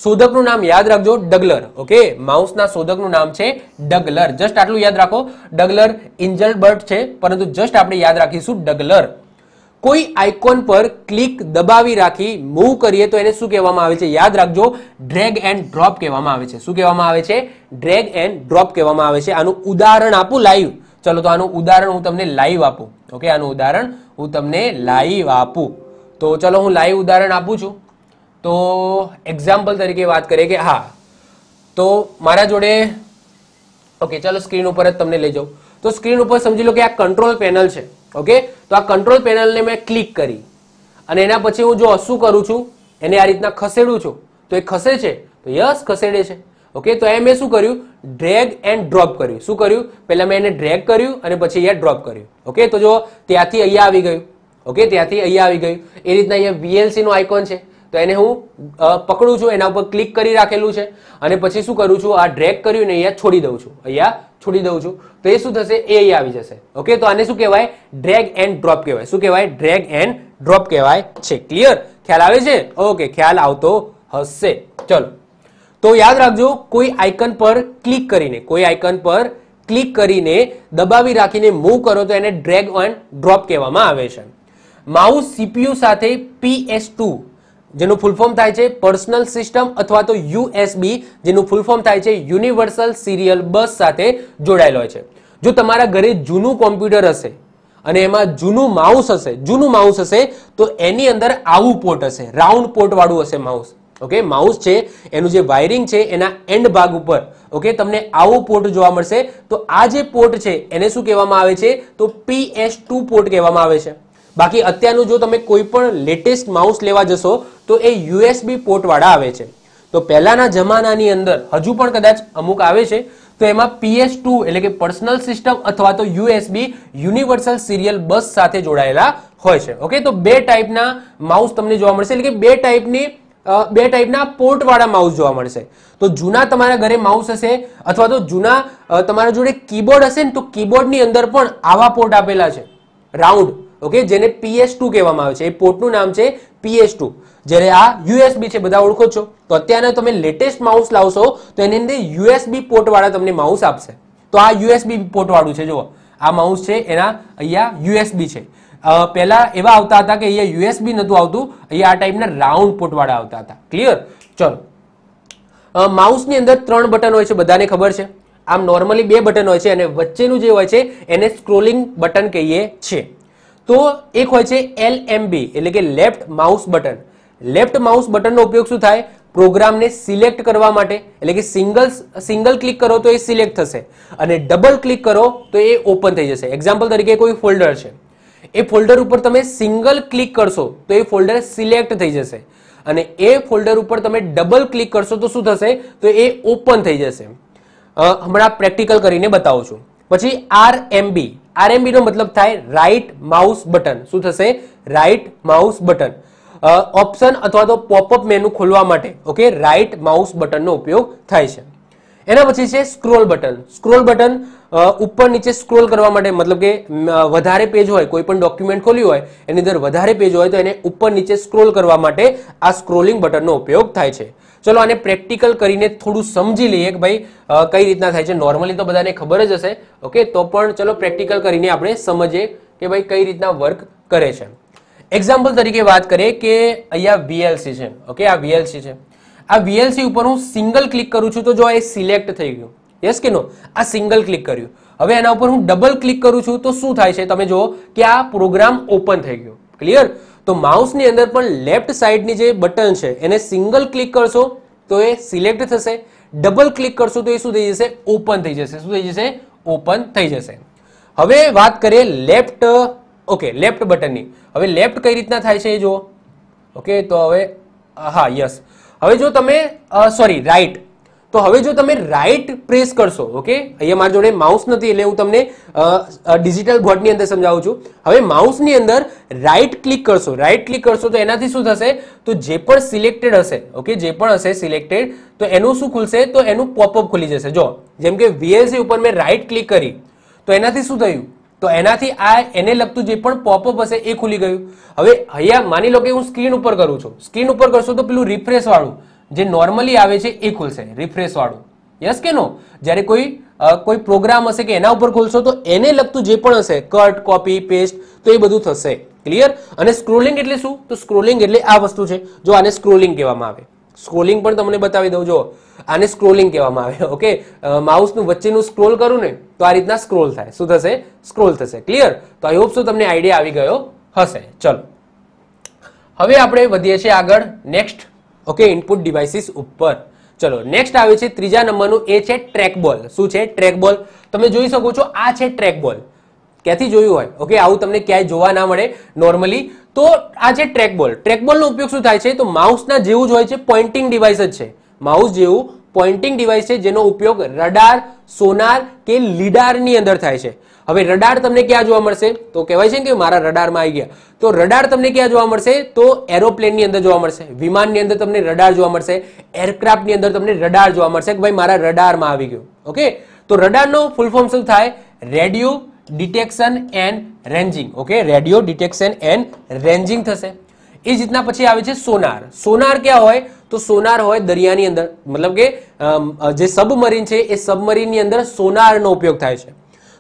શોધકનું નામ યાદ રાખજો, ડગલર. ઓકે, માઉસના શોધકનું નામ છે ડગલર. જસ્ટ આટલું યાદ રાખો. ડગલર ઇન્જલબર્ટ છે, પરંતુ જસ્ટ આપણે યાદ રાખીશું ડગલર. કોઈ આઇકોન પર ક્લિક દબાવી રાખી મૂવ કરીએ તો એને શું કહેવામાં આવે છે? યાદ રાખજો, ડ્રેગ એન્ડ ડ્રોપ કહેવામાં આવે છે. શું કહેવામાં આવે છે? ડ્રેગ એન્ડ ડ્રોપ કહેવામાં આવે છે. આનું ઉદાહરણ આપું લાઈવ. ચલો, તો આનું ઉદાહરણ હું તમને લાઈવ આપું. ઓકે, આનું ઉદાહરણ હું તમને લાઈવ આપું. તો ચલો હું લાઈવ ઉદાહરણ આપું છું. તો એક્ઝામ્પલ તરીકે વાત કરીએ કે હા, તો મારા જોડે, ઓકે ચલો સ્ક્રીન ઉપર જ તમને લઈ જાઉં. તો સ્ક્રીન ઉપર સમજી લો કે આ કંટ્રોલ પેનલ છે. ઓકે, તો આ કંટ્રોલ પેનલને મેં ક્લિક કરી અને એના પછી હું જો શું કરું છું, એને આ રીતના ખસેડું છું તો એ ખસે છે, તો યસ ખસેડે છે. ઓકે, તો એ મેં શું કર્યું? ડ્રેગ એન્ડ ડ્રોપ કર્યું. શું કર્યું? પહેલા મેં એને ડ્રેગ કર્યું અને પછી અહીંયા ડ્રોપ કર્યું. ઓકે, તો જો ત્યાંથી અહીંયા આવી ગયું. ઓકે, ત્યાંથી અહીંયા આવી ગયું. એ રીતના અહીંયા VLC નો આઇકોન છે તો એને હું પકડું છું, એના ઉપર ક્લિક કરી રાખેલું છે અને પછી શું કરું છું? આ ડ્રેગ કર્યું ને અહીંયા છોડી દઉં છું, અહીંયા છોડી દઉં છું તો એ શું થશે? એ અહીંયા આવી જશે. ઓકે, તો આને શું કહેવાય? ડ્રેગ એન્ડ ડ્રોપ કહેવાય. શું કહેવાય? ડ્રેગ એન્ડ ડ્રોપ કહેવાય છે. ક્લિયર? ખ્યાલ આવે છે? ઓકે, ખ્યાલ આવતો હશે. ચલો, તો યાદ રાખજો, કોઈ આઇકન પર ક્લિક કરીને, કોઈ આઇકન પર ક્લિક કરીને દબાવી રાખીને મૂવ કરો તો એને ડ્રેગ એન્ડ ડ્રોપ કહેવામાં આવે છે. માઉસ CPU સાથે PS2 જેનું ફૂલ ફોર્મ થાય છે પર્સનલ સિસ્ટમ અથવા તો USB જેનું ફૂલ ફોર્મ થાય છે યુનિવર્સલ સિરિયલ બસ સાથે જોડાયેલો હોય છે. જો તમારા ઘરે જૂનું કોમ્પ્યુટર હશે અને એમાં જૂનું માઉસ હશે તો એની અંદર આવું પોર્ટ હશે, રાઉન્ડ પોર્ટ વાળું હશે માઉસ. ઓકે, માઉસ છે એનું જે વાયરિંગ છે એના એન્ડ ભાગ ઉપર ઓકે તમને આવું પોર્ટ જોવા મળશે. તો આ જે પોર્ટ છે એને શું કહેવામાં આવે છે? તો PS2 પોર્ટ કહેવામાં આવે છે. બાકી અત્યારનું જો તમે કોઈ પણ લેટેસ્ટ માઉસ લેવા જશો તો એ યુએસબી પોર્ટ વાળા આવે છે. તો પહેલાના જમાનાની અંદર હજુ પણ કદાચ અમુક આવે છે તો એમાં PS2 એટલે કે પર્સનલ સિસ્ટમ અથવા તો યુએસબી યુનિવર્સલ સિરિયલ બસ સાથે જોડાયેલા હોય છે. ઓકે, તો બે ટાઈપના માઉસ તમને જોવા મળશે, એટલે કે બે ટાઈપના પોર્ટ વાળા માઉસ જોવા મળશે. તો જૂના તમારા ઘરે માઉસ હશે અથવા તો જૂના તમારા જોડે કીબોર્ડ હશે ને તો કીબોર્ડની અંદર પણ આવા પોર્ટ આપેલા છે રાઉન્ડ. ઓકે, જેને PS2 કહેવામાં આવે છે. એ પોર્ટનું નામ છે PS2. જ્યારે આ યુએસબી છે, બધા ઓળખો છો. તો અત્યારે તમે લેટેસ્ટ માઉસ લાવશો તો એની અંદર યુએસબી પોર્ટ વાળા તમને માઉસ આપશે. તો આ યુએસબી પોર્ટ વાળું છે. જુઓ, આ માઉસ છે એના અહીંયા યુએસબી છે. પહેલા એવા આવતા હતા કે અહીંયા યુએસબી નતું આવતું, અહીંયા આ ટાઈપના રાઉન્ડ પોર્ટ વાળા આવતા હતા. ક્લિયર? ચલો, માઉસની અંદર 3 બટન હોય છે, બધાને ખબર છે. આમ નોર્મલી 2 બટન હોય છે અને વચ્ચેનું જે હોય છે એને સ્ક્રોલિંગ બટન કહીએ છીએ. તો એક હોય છે LMB એટલે કે left mouse button. Left mouse બટનનો ઉપયોગ શું થાય? પ્રોગ્રામને સિલેક્ટ કરવા માટે, એટલે કે સિંગલ ક્લિક કરો તો એ સિલેક્ટ થશે અને ડબલ ક્લિક કરો તો એ ઓપન થઈ જશે. એક્ઝામ્પલ તરીકે કોઈ ફોલ્ડર છે, એ ફોલ્ડર ઉપર તમે સિંગલ ક્લિક કરશો તો એ ફોલ્ડર સિલેક્ટ થઈ જશે અને એ ફોલ્ડર ઉપર તમે ડબલ ક્લિક કરશો તો શું થશે? તો એ ઓપન થઈ જશે. હમણાં પ્રેક્ટિકલ કરીને બતાવું છું. પછી RMB નો મતલબ થાય રાઈટ માઉસ બટન. શું થશે? Right mouse button. ઓપ્શન અથવા તો પોપઅપ મેનુ ખોલવા માટે ઓકે રાઈટ માઉસ બટનનો ઉપયોગ થાય છે. એના પછી છે સ્ક્રોલ બટન. સ્ક્રોલ બટન ઉપર નીચે સ્ક્રોલ કરવા માટે, મતલબ કે વધારે પેજ હોય, કોઈ પણ ડોક્યુમેન્ટ ખોલ્યું હોય એની અંદર વધારે પેજ હોય તો એને ઉપર નીચે સ્ક્રોલ કરવા માટે આ સ્ક્રોલિંગ બટનનો ઉપયોગ થાય છે. ચલો આને પ્રેક્ટિકલ કરીને થોડું સમજી લઈએ કે ભાઈ કઈ રીતના થાય છે. નોર્મલી તો બધાને ખબર જ હશે, ઓકે, તો પણ ચલો પ્રેક્ટિકલ કરીને આપણે સમજીએ કે ભાઈ કઈ રીતના વર્ક કરે છે. એક્ઝામ્પલ તરીકે વાત કરીએ કે અહીંયા VLC છે. ઓકે, આ VLC છે. આ VLC ઉપર હું સિંગલ ક્લિક કરું છું તો જો એ સિલેક્ટ થઈ ગયું. યસ કે નો? આ સિંગલ ક્લિક કર્યું. હવે એના ઉપર હું ડબલ ક્લિક કરું છું તો શું થાય છે? તમે જુઓ કે આ પ્રોગ્રામ ઓપન થઈ ગયો. ક્લિયર? તો માઉસની અંદર પણ લેફ્ટ સાઈડની જે બટન છે એને સિંગલ ક્લિક કરશો તો એ સિલેક્ટ થશે, ડબલ ક્લિક કરશો તો એ શું થઈ જશે? ઓપન થઈ જશે. શું થઈ જશે? ઓપન થઈ જશે. હવે વાત કરીએ લેફ્ટ બટનની. હવે લેફ્ટ કઈ રીતના થાય છે એ જુઓ. ઓકે, તો હવે હા યસ, હવે જો તમે રાઈટ, તો હવે જો તમે રાઈટ પ્રેસ કરશો, ઓકે, અહીંયા મારી જોડે માઉસ નથી એટલે હું તમને ડિજિટલ બોર્ડની અંદર સમજાવું છું. હવે માઉસની અંદર રાઈટ ક્લિક કરશો તો એનાથી શું થશે? તો જે પણ સિલેક્ટેડ હશે, ઓકે, જે પણ હશે સિલેક્ટેડ તો એનું શું ખુલશે? તો એનું પોપઅપ ખુલી જશે. જો જેમ કે VLC ઉપર મેં રાઈટ ક્લિક કરી તો એનાથી શું થયું? તો એનાથી આ એને લગતું જે પણ પોપઅપ હશે એ ખુલી ગયું. હવે અહીંયા માની લો કે હું સ્ક્રીન ઉપર કરું છું, સ્ક્રીન ઉપર કરશો તો પેલું રિફ્રેશ વાળું જે નોર્મલી આવે છે એ ખુલશે, રિફ્રેશ વાળું. યસ કે નો? જ્યારે કોઈ પ્રોગ્રામ હશે કે એના ઉપર ખોલશો તો એને લગતું જે પણ હશે કટ, કોપી, પેસ્ટ તો એ બધું થશે. ક્લિયર? અને સ્ક્રોલિંગ એટલે શું? તો સ્ક્રોલિંગ એટલે આ વસ્તુ છે. જો આને સ્ક્રોલિંગ કહેવામાં આવે. સ્ક્રોલિંગ પણ તમને બતાવી દઉં. જો આને સ્ક્રોલિંગ કહેવામાં આવે. ઓકે, માઉસનું વચ્ચેનું સ્ક્રોલ કરું ને તો આ રીતના સ્ક્રોલ થાય. શું થશે? સ્ક્રોલ થશે. ક્લિયર? તો આઈ હોપ સો તમને આઈડિયા આવી ગયો હશે. ચલો હવે આપણે વધીએ છીએ આગળ નેક્સ્ટ. ઓકે, ઇનપુટ ડિવાઇસીસ ઉપર. ચલો નેક્સ્ટ આવે છે ત્રીજા નંબરનું, એ છે ટ્રેકબોલ. શું છે? ટ્રેકબોલ. તમે જોઈ શકો છો આ છે ટ્રેકબોલ. ક્યાંથી જોયું હોય? ઓકે, આવું તમને ક્યાંય જોવા ના મળે નોર્મલી. તો આ છે ટ્રેકબોલ. ટ્રેકબોલનો ઉપયોગ શું થાય છે? તો માઉસના જેવું જ હોય છે, પોઇન્ટિંગ ડિવાઇસ જ છે. માઉસ જેવું પોઇન્ટિંગ ડિવાઇસ છે જેનો ઉપયોગ રડાર, સોનાર કે લીડારની અંદર થાય છે. હવે રડાર તમને ક્યાં જોવા મળશે? તો કહેવાય છે કે મારા રડારમાં આવી ગયા. તો રડાર તમને ક્યાં જોવા મળશે? તો એરોપ્લેનની અંદર જોવા મળશે, વિમાનની અંદર તમને રડાર જોવા મળશે, એરક્રાફ્ટની અંદર તમને રડાર જોવા મળશે કે ભાઈ મારા રડારમાં આવી ગયું. ઓકે, તો રડારનો ફૂલ ફોર્મ શું થાય? Radio detection and ranging. Okay, radio detection and ranging થશે. એ જ રીતના પછી આવે છે સોનાર. સોનાર ક્યાં હોય? તો સોનાર હોય દરિયાની અંદર, મતલબ કે જે સબમરીન છે એ સબમરીનની અંદર સોનારનો ઉપયોગ થાય છે.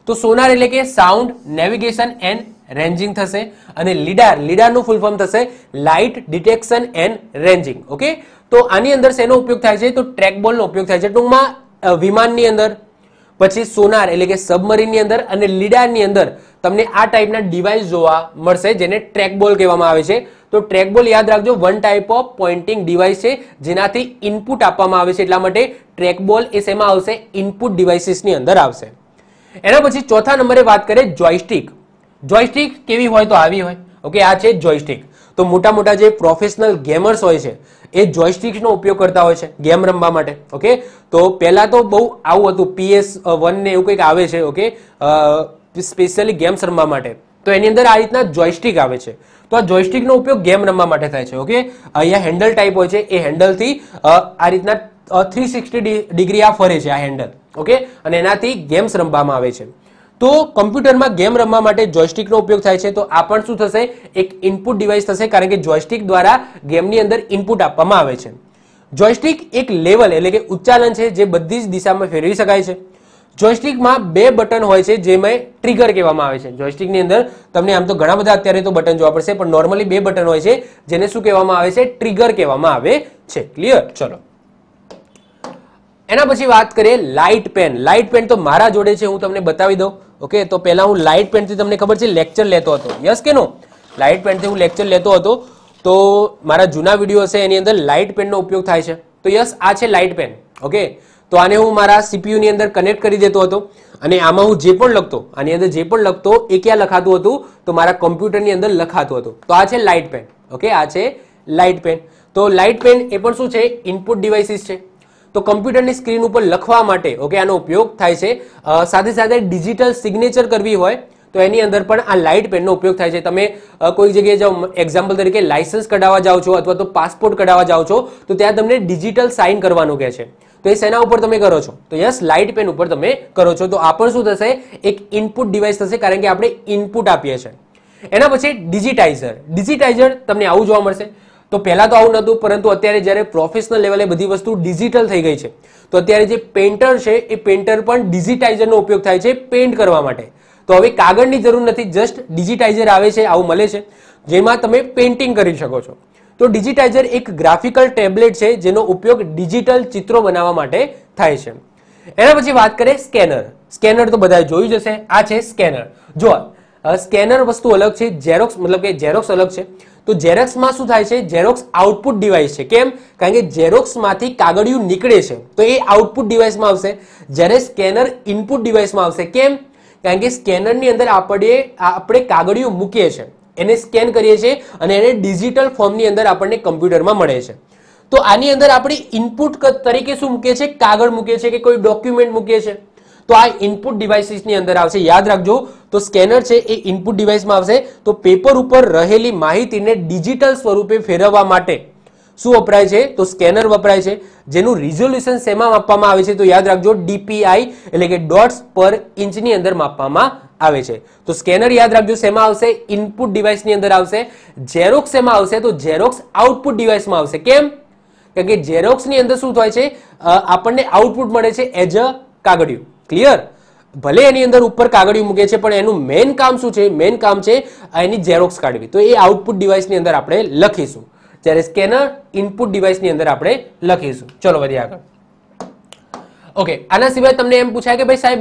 તો સોનાર એટલે કે સાઉન્ડ નેવિગેશન એન્ડ રેન્જિંગ થશે. અને લીડારનું ફૂલ ફોર્મ થશે light detection and ranging. Okay, તો આની અંદર શેનો ઉપયોગ થાય છે? તો ટ્રેકબોલનો ઉપયોગ થાય છે. ટૂંકમાં વિમાનની અંદર, પછી સોનાર એટલે કે સબમરીનની અંદર અને લીડારની અંદર તમને આ ટાઈપના ડિવાઇસ જોવા મળશે જેને ટ્રેકબોલ કહેવામાં આવે છે. તો ટ્રેકબોલ યાદ રાખજો, one type of pointing device છે જેનાથી ઇનપુટ આપવામાં આવે છે. એટલા માટે ટ્રેકબોલ એ શેમાં આવશે? ઇનપુટ ડિવાઇસીસની અંદર આવશે. એના પછી ચોથા નંબરે વાત કરીએ જોયસ્ટિક. જોયસ્ટિક કેવી હોય? તો આવી હોય. ઓકે, આ છે જોયસ્ટિક. તો મોટા મોટા જે પ્રોફેશનલ ગેમર્સ હોય છે એ જોયસ્ટિક્સનો ઉપયોગ કરતા હોય છે ગેમ રમવા માટે. ઓકે, તો પહેલા તો બહુ આવું હતું, PS1 ને એવું કંઈક આવે છે. ઓકે, સ્પેશિયલી ગેમ્સ રમવા માટે. તો એની અંદર આ રીતના જોયસ્ટિક આવે છે. તો આ જોયસ્ટિકનો ઉપયોગ ગેમ રમવા માટે થાય છે. ઓકે, અહીંયા હેન્ડલ ટાઈપ હોય છે, એ હેન્ડલથી આ રીતના 360 ડિગ્રી આ ફરે છે આ હેન્ડલ. ઓકે, અને એનાથી ગેમ્સ રમવામાં આવે છે. તો કમ્પ્યુટરમાં ગેમ રમવા માટે જોયસ્ટિકનો ઉપયોગ થાય છે. તો આ પણ શું થશે, એક ઇનપુટ ડિવાઇસ થશે, કારણ કે જોયસ્ટિક દ્વારા ગેમની અંદર ઇનપુટ આપવામાં આવે છે. જોયસ્ટિક એક લેવલ એટલે કે ઉચ્ચાલન છે જે બધી જ દિશામાં ફેરવી શકાય છે. જોયસ્ટિકમાં 2 બટન હોય છે જેને ટ્રિગર કહેવામાં આવે છે. જોયસ્ટિકની અંદર તમને આમ તો ઘણા બધા અત્યારે તો બટન જોવા પડશે, પણ નોર્મલી 2 બટન હોય છે જેને શું કહેવામાં આવે છે, ટ્રિગર કહેવામાં આવે છે. ક્લિયર? ચલો, એના પછી વાત કરીએ લાઇટ પેન. લાઇટ પેન તો મારા જોડે છે, હું તમને બતાવી દઉં. ઓકે, તો પહેલા હું લાઇટ પેનથી તમને ખબર છે લેક્ચર લેતો હતો. યસ કે નો? લાઇટ પેનથી હું લેક્ચર લેતો હતો. તો મારા જૂના વિડીયો હશે એની અંદર લાઇટ પેનનો ઉપયોગ થાય છે. તો યસ, આ છે લાઇટ પેન. ઓકે, તો આને હું મારા CPU ની અંદર કનેક્ટ કરી દેતો હતો અને આમાં હું જે પણ લખતો, આની અંદર જે પણ લખતો એ ક્યાં લખાતું હતું, તો મારા કમ્પ્યુટરની અંદર લખાતું હતું. તો આ છે લાઇટ પેન. ઓકે, આ છે લાઇટ પેન. તો લાઇટ પેન એ પણ શું છે, ઇનપુટ ડિવાઇસીસ છે. તો કમ્પ્યુટરની સ્ક્રીન ઉપર લખવા માટે ઓકે આનો ઉપયોગ થાય છે. સાથે સાથે ડિજિટલ સિગ્નેચર કરવી હોય તો એની અંદર પણ આ લાઇટ પેનનો ઉપયોગ થાય છે. તમે કોઈ જગ્યાએ જાઓ, એક્ઝામ્પલ તરીકે લાયસન્સ કઢાવવા જાઓ છો અથવા તો પાસપોર્ટ કઢાવવા જાઓ છો, તો ત્યાં તમને ડિજિટલ સાઇન કરવાનું કહે છે. તો એ શેના ઉપર તમે કરો છો, તો યસ, લાઇટ પેન ઉપર તમે કરો છો. તો આ પણ શું થશે, એક ઇનપુટ ડિવાઇસ થશે, કારણ કે આપણે ઇનપુટ આપીએ છીએ. એના પછી ડિજિટાઇઝર. ડિજિટાઇઝર તમને આવું જોવા મળશે. તો પહેલા તો આવું નહોતું, પરંતુ અત્યારે જ્યારે પ્રોફેશનલ લેવલે બધી વસ્તુ ડિજિટલ થઈ ગઈ છે, તો અત્યારે જે પેન્ટર છે એ પેન્ટર પણ ડિજિટાઇઝરનો ઉપયોગ થાય છે પેન્ટ કરવા માટે. તો હવે કાગળની જરૂર નથી, જસ્ટ ડિજિટાઇઝર આવે છે, આવું મળે છે, જેમાં તમે પેઇન્ટિંગ કરી શકો છો. તો ડિજિટાઇઝર એક ગ્રાફિકલ ટેબ્લેટ છે જેનો ઉપયોગ ડિજિટલ ચિત્રો બનાવવા માટે થાય છે. એના પછી વાત કરીએ સ્કેનર. સ્કેનર તો બધાએ જોયું જ હશે. આ છે સ્કેનર. જો સ્કેનર વસ્તુ અલગ છે, ઝેરોક્સ મતલબ કે ઝેરોક્સ અલગ છે. તો ઝેરોક્સમાં શું થાય છે, ઝેરોક્સ આઉટપુટ ડિવાઇસ છે. કેમ? કારણ કે ઝેરોક્સમાંથી કાગળિયું નીકળે છે, તો એ આઉટપુટ ડિવાઇસમાં આવશે. જ્યારે સ્કેનર ઇનપુટ ડિવાઇસમાં આવશે. કેમ? કારણ કે સ્કેનરની અંદર આપણે કાગળિયું મૂકીએ છીએ, એને સ્કેન કરીએ છીએ અને એને ડિજિટલ ફોર્મની અંદર આપણને કમ્પ્યુટરમાં મળે છે. તો આની અંદર આપણે ઇનપુટ તરીકે શું મૂકીએ છીએ, કાગળ મૂકીએ છીએ કે કોઈ ડોક્યુમેન્ટ મૂકીએ છીએ. તો આ ઇનપુટ ડિવાઇસીસની અંદર આવશે. યાદ રાખજો, તો સ્કેનર છે એ ઇનપુટ ડિવાઇસમાં આવશે. તો પેપર ઉપર રહેલી માહિતીને ડિજિટલ સ્વરૂપે ફેરવવા માટે શું વપરાય છે, તો સ્કેનર વપરાય છે. જેનું રિઝોલ્યુશન શેમાં માપવામાં આવે છે, તો યાદ રાખજો DPI એટલે કે ડોટ્સ પર ઇંચની અંદર માપવામાં આવે છે. તો સ્કેનર યાદ રાખજો શેમાં આવશે, ઇનપુટ ડિવાઇસની અંદર આવશે. ઝેરોક્સ શેમાં આવશે, તો ઝેરોક્સ આઉટપુટ ડિવાઇસમાં આવશે. કેમ? કારણ કે ઝેરોક્સની અંદર શું થાય છે, આપણને આઉટપુટ મળે છે એઝ અ કાગળિયું. ક્લિયર? ભલે એની અંદર ઉપર કાગળિયું મૂકે છે, પણ એનું મેઇન કામ શું છે, મેઇન કામ છે એની ઝેરોક્સ કાઢવી. તો એ આઉટપુટ ડિવાઇસની અંદર આપણે લખીશું, જ્યારે સ્કેનર ઇનપુટ ડિવાઇસની અંદર આપણે લખીશું. ચલો વધીએ આગળ. ઓકે, આના સિવાય તમને એમ પૂછાય કે ભાઈ સાહેબ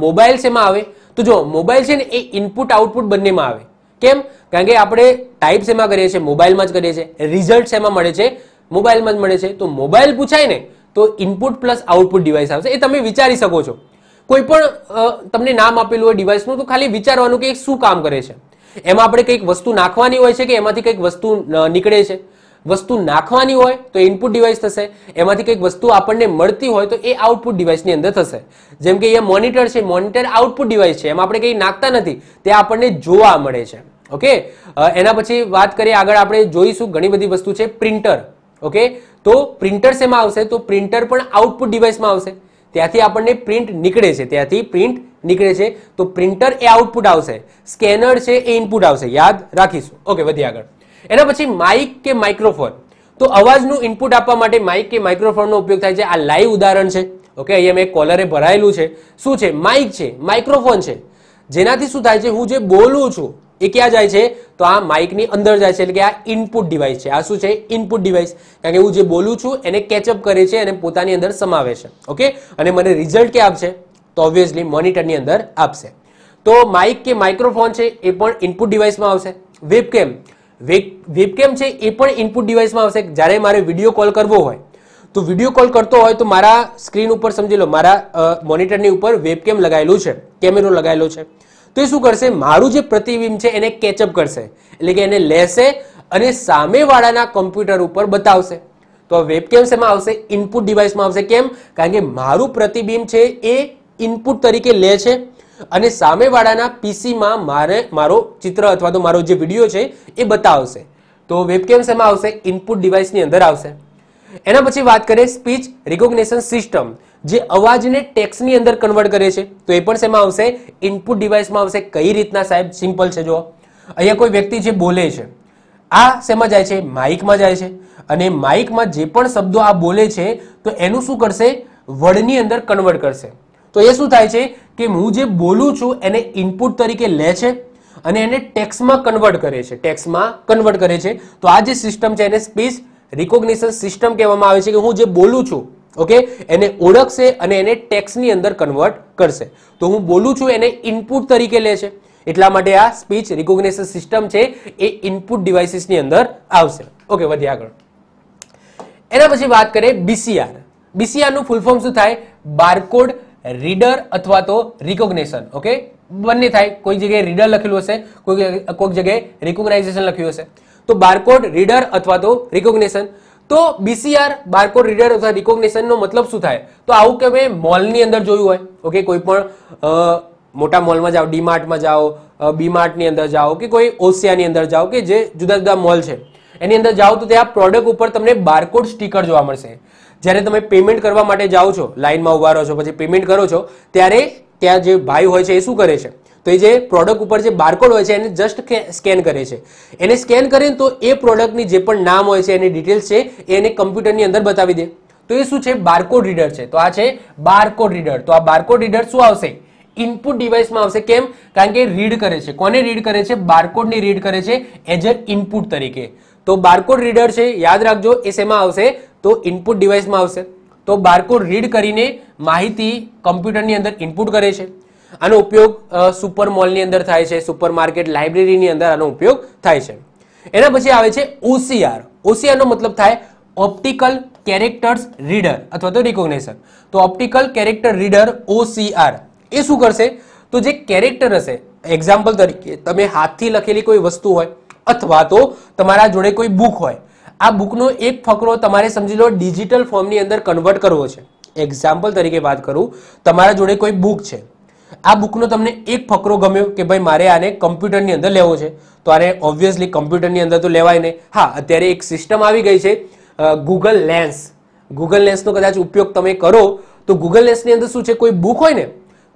મોબાઈલ શેમાં આવે, તો જો મોબાઈલ છે ને એ ઇનપુટ આઉટપુટ બંનેમાં આવે. કેમ? કારણ કે આપણે ટાઈપ શેમાં કરીએ છીએ, મોબાઈલમાં જ કરીએ છીએ. રિઝલ્ટ શેમાં મળે છે, મોબાઈલમાં જ મળે છે. તો મોબાઈલ પૂછાય ને તો ઇનપુટ પ્લસ આઉટપુટ ડિવાઇસ આવશે. એ તમે વિચારી શકો છો. કોઈ પણ તમને નામ આપેલું હોય ડિવાઇસનું, તો ખાલી વિચારવાનું કે શું કામ કરે છે. એમાં આપણે કંઈક વસ્તુ નાખવાની હોય છે કે એમાંથી કંઈક વસ્તુ નીકળે છે. વસ્તુ નાખવાની હોય તો ઇનપુટ ડિવાઇસ થશે, એમાંથી કંઈક વસ્તુ આપણને મળતી હોય તો એ આઉટપુટ ડિવાઇસની અંદર થશે. જેમ કે એ મોનિટર છે, મોનિટર આઉટપુટ ડિવાઇસ છે, એમાં આપણે કંઈ નાખતા નથી, તે આપણને જોવા મળે છે. ઓકે, એના પછી વાત કરીએ આગળ, આપણે જોઈશું ઘણી બધી વસ્તુ છે. પ્રિન્ટર. ઓકે, તો પ્રિન્ટર શેમાં આવશે, તો પ્રિન્ટર પણ આઉટપુટ ડિવાઇસમાં આવશે. ત્યાંથી આપણને પ્રિન્ટ નીકળે છે, ત્યાંથી પ્રિન્ટ નીકળે છે. તો પ્રિન્ટર એ આઉટપુટ આવશે, સ્કેનર છે એ ઇનપુટ આવશે. યાદ રાખીશું. ઓકે, વધીએ આગળ. એના પછી માઇક કે માઇક્રોફોન. તો અવાજનું ઇનપુટ આપવા માટે માઇક કે માઇક્રોફોનનો ઉપયોગ થાય છે. આ લાઈવ ઉદાહરણ છે. ઓકે, અહીંયા મેં કોલરે ભરાયેલું છે. શું છે? માઇક છે, માઇક્રોફોન છે. જેનાથી શું થાય છે, હું જે બોલું છું એ ક્યાં જાય છે, તો આ માઇકની અંદર જાય છે. એટલે કે આ ઇનપુટ ડિવાઇસ છે. આ શું છે? Input device. કારણ કે હું જે બોલું છું એને કેચઅપ કરે છે અને પોતાની અંદર સમાવે છે. ઓકે, અને મને રિઝલ્ટ ક્યાં આપશે, તો ઓબ્વિયસલી મોનિટરની અંદર આપશે. તો માઇક કે માઇક્રોફોન છે એ પણ ઇનપુટ ડિવાઇસમાં આવશે. વેબકેમ. વેબકેમ છે એ પણ ઇનપુટ ડિવાઇસમાં આવશે. જ્યારે મારે વિડીયો કોલ કરવો હોય, તો વિડીયો કોલ કરતો હોય તો મારા સ્ક્રીન ઉપર સમજી લો, મારા મોનિટરની ઉપર વેબકેમ લગાવેલું છે, કેમેરો લગાવેલો છે. તો એ શું કરશે, મારું જે પ્રતિબિંબ છે એને કેચઅપ કરશે, એટલે કે એને લેશે અને સામેવાળાના કમ્પ્યુટર ઉપર બતાવશે. તો વેબકેમ શેમાં આવશે, ઇનપુટ ડિવાઇસમાં આવશે. કેમ? કારણ કે મારું પ્રતિબિંબ છે એ ઇનપુટ તરીકે લે છે અને સામેવાળાના પીસીમાં મારો ચિત્ર અથવા તો મારો જે વિડીયો છે એ બતાવશે. તો વેબકેમ શેમાં આવશે, ઇનપુટ ડિવાઇસની અંદર આવશે. એના પછી વાત કરીએ સ્પીચ રિકોગ્નિશન સિસ્ટમ, જે અવાજને ટેક્સ્ટની અંદર કન્વર્ટ કરે છે, તો એ પણ શેમાં આવશે, ઇનપુટ ડિવાઇસમાં આવશે. કઈ રીતના સાહેબ? સિમ્પલ છે. જો અહીંયા કોઈ વ્યક્તિ જે બોલે છે, આ શેમાં જાય છે, માઇકમાં જાય છે, અને માઇકમાં જે પણ શબ્દો આ બોલે છે તો એનું શું કરશે, વર્ડની અંદર કન્વર્ટ કરશે. તો એ શું થાય છે કે હું જે બોલું છું એને ઇનપુટ તરીકે લે છે અને એને ટેક્સ્ટમાં કન્વર્ટ કરે છે, ટેક્સ્ટમાં કન્વર્ટ કરે છે. તો આ જે સિસ્ટમ છે એને સ્પીચ રિકોગ્નિશન સિસ્ટમ કહેવામાં આવે છે, કે હું જે બોલું છું ઓકે એને ઓળખશે અને એને ટેક્સ્ટની અંદર કન્વર્ટ કરશે. તો હું બોલું છું એને ઇનપુટ તરીકે લે છે, એટલા માટે આ સ્પીચ રિકોગ્નિશન સિસ્ટમ છે એ ઇનપુટ ડિવાઇસીસની અંદર આવશે. ઓકે, વધીએ આગળ. એના પછી વાત કરીએ બીસીઆર. બીસીઆર નું ફૂલ ફોર્મ શું થાય, બારકોડ રીડર અથવા તો રિકોગ્નિશન. ઓકે, બંને થાય. કોઈ જગ્યાએ રીડર લખેલું હશે, કોઈક જગ્યાએ રિકોગ્નાઇઝેશન લખ્યું હશે. તો બારકોડ રીડર અથવા તો રિકોગ્નિશન. તો બીસીઆર બારકોડ રીડર અથવા રિકોગ્નિશન નો મતલબ શું થાય, તો આવું કે મેં મોલની અંદર જોયું હોય. ઓકે, કોઈ પણ મોટા મોલમાં જાઓ, ડીમાર્ટમાં જાઓ, બીમાર્ટની અંદર જાઓ કે કોઈ ઓસિયાની અંદર જાઓ કે જે જુદા જુદા મોલ છે એની અંદર જાઓ તો ત્યાં પ્રોડક્ટ ઉપર તમને બારકોડ સ્ટીકર જોવા મળશે. જ્યારે તમે પેમેન્ટ કરવા માટે જાઓ છો, લાઇનમાં ઉભા રહો છો, પછી પેમેન્ટ કરો છો, ત્યારે ત્યાં જે ભાઈ હોય છે એ શું કરે છે, તો એ જે પ્રોડક્ટ ઉપર જે બારકોડ હોય છે એને જસ્ટ સ્કેન કરે છે. એને સ્કેન કરીને તો એ પ્રોડક્ટની જે પણ નામ હોય છે, એની ડિટેલ્સ છે એ એને કમ્પ્યુટરની અંદર બતાવી દે. તો એ શું છે, બારકોડ રીડર છે. તો આ છે બારકોડ રીડર. તો આ બારકોડ રીડર શું આવશે, ઇનપુટ ડિવાઇસમાં આવશે. કેમ? કારણ કે રીડ કરે છે. કોને રીડ કરે છે? બારકોડને રીડ કરે છે એઝ અ ઇનપુટ તરીકે. તો બારકોડ રીડર છે, યાદ રાખજો, એ શેમાં આવશે, તો ઇનપુટ ડિવાઇસમાં આવશે. તો બારકોડ રીડ કરીને માહિતી કમ્પ્યુટરની અંદર ઇનપુટ કરે છે. આનો ઉપયોગ સુપર મોલની અંદર થાય છે, સુપર માર્કેટ, લાઇબ્રેરીની અંદર આનો ઉપયોગ થાય છે. એના પછી આવે છે ઓસીઆર. ઓસીઆર નો મતલબ થાય ઓપ્ટિકલ કેરેક્ટર્સ રીડર અથવા તો રિકોગ્નિશન. તો ઓપ્ટિકલ કેરેક્ટર રીડર OCR એ શું કરશે, તો જે કેરેક્ટર હશે, એક્ઝામ્પલ તરીકે તમે હાથથી લખેલી કોઈ વસ્તુ હોય અથવા તો તમારા જોડે કોઈ બુક હોય, આ બુકનો એક ફકરો તમારે સમજી લો ડિજિટલ ફોર્મની અંદર કન્વર્ટ કરવો છે. એક્ઝામ્પલ તરીકે વાત કરું, તમારા જોડે કોઈ બુક છે, આ બુકનો તમને એક ફકરો ગમ્યો કે ભાઈ મારે આને કમ્પ્યુટરની અંદર લેવો છે, તો આને ઓબ્વિયસલી કમ્પ્યુટરની અંદર તો લેવાય નહીં. હા, અત્યારે એક સિસ્ટમ આવી ગઈ છે ગૂગલ લેન્સ. ગૂગલ લેન્સનો કદાચ ઉપયોગ તમે કરો તો ગૂગલ લેન્સની અંદર શું છે, કોઈ બુક હોય ને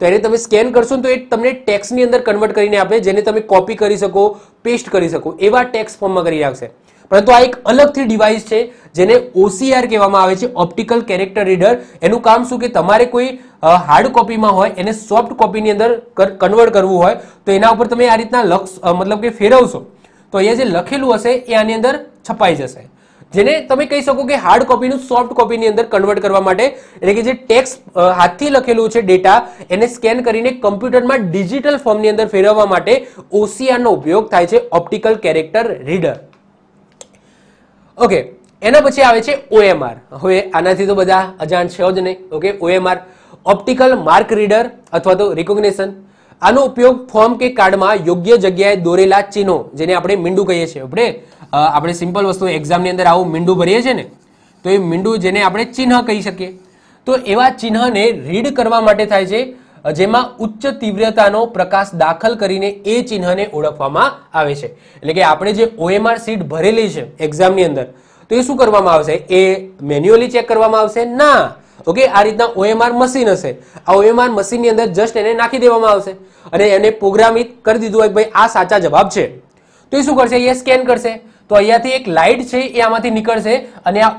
તો એને તમે સ્કેન કરશો તો એ તમને ટેક્સ્ટની અંદર કન્વર્ટ કરીને આપે, જેને તમે કોપી કરી શકો, પેસ્ટ કરી શકો, એવા ટેક્સ્ટ ફોર્મમાં કરી રાખશે. પરંતુ આ એક અલગથી ડિવાઇસ છે જેને OCR કહેવામાં આવે છે, ઓપ્ટિકલ કેરેક્ટર રીડર. એનું કામ શું કે તમારે કોઈ હાર્ડ કોપીમાં હોય એને સોફ્ટ કોપીની અંદર કન્વર્ટ કરવું હોય તો એના ઉપર તમે આ રીતના મતલબ કે ફેરવશો તો અહીંયા જે લખેલું હશે એ આની અંદર છપાઈ જશે, જેને તમે કહી શકો કે હાર્ડ કોપીનું સોફ્ટ કોપીની અંદર કન્વર્ટ કરવા માટે, એટલે કે જે ટેક્સ્ટ હાથથી લખેલું છે ડેટા એને સ્કેન કરીને કમ્પ્યુટરમાં ડિજિટલ ફોર્મની અંદર ફેરવવા માટે OCR નો ઉપયોગ થાય છે, ઓપ્ટિકલ કેરેક્ટર રીડર. ઓકે, એના પછી આવે છે OMR. હવે આનાથી તો બધા અજાણ છે જ નહીં. Okay, OMR optical mark reader અથવા તો રિકોગ્નિશન. આનો ઉપયોગ ફોર્મ કે કાર્ડમાં યોગ્ય જગ્યાએ દોરેલા ચિહ્નો, જેને આપણે મીંડું કહીએ છીએ, આપણે સિમ્પલ વસ્તુ એક્ઝામની અંદર આવું મીંડું ભરીએ છીએ ને, તો એ મીંડું જેને આપણે ચિહ્ન કહી શકીએ, તો એવા ચિહ્નને રીડ કરવા માટે થાય છે, જેમાં ઉચ્ચ તીવ્રતાનો પ્રકાશ દાખલ કરીને એ ચિહ્નને ઓળખવામાં આવે છે. એટલે કે આપણે જે OMR શીટ ભરેલી છે એક્ઝામની અંદર, તો એ શું કરવામાં આવશે, એ મેન્યુઅલી ચેક કરવામાં આવશે ના. ઓકે, આ રીતના OMR મશીન હશે, આ OMR મશીનની અંદર જસ્ટ એને નાખી દેવામાં આવશે અને એને પ્રોગ્રામિત કરી દીધું હોય કે ભાઈ આ સાચા જવાબ છે, તો એ શું કરશે, અહીંયા સ્કેન કરશે. તો અહીંયાથી એક લાઇટ છે એ આમાંથી નીકળશે અને આ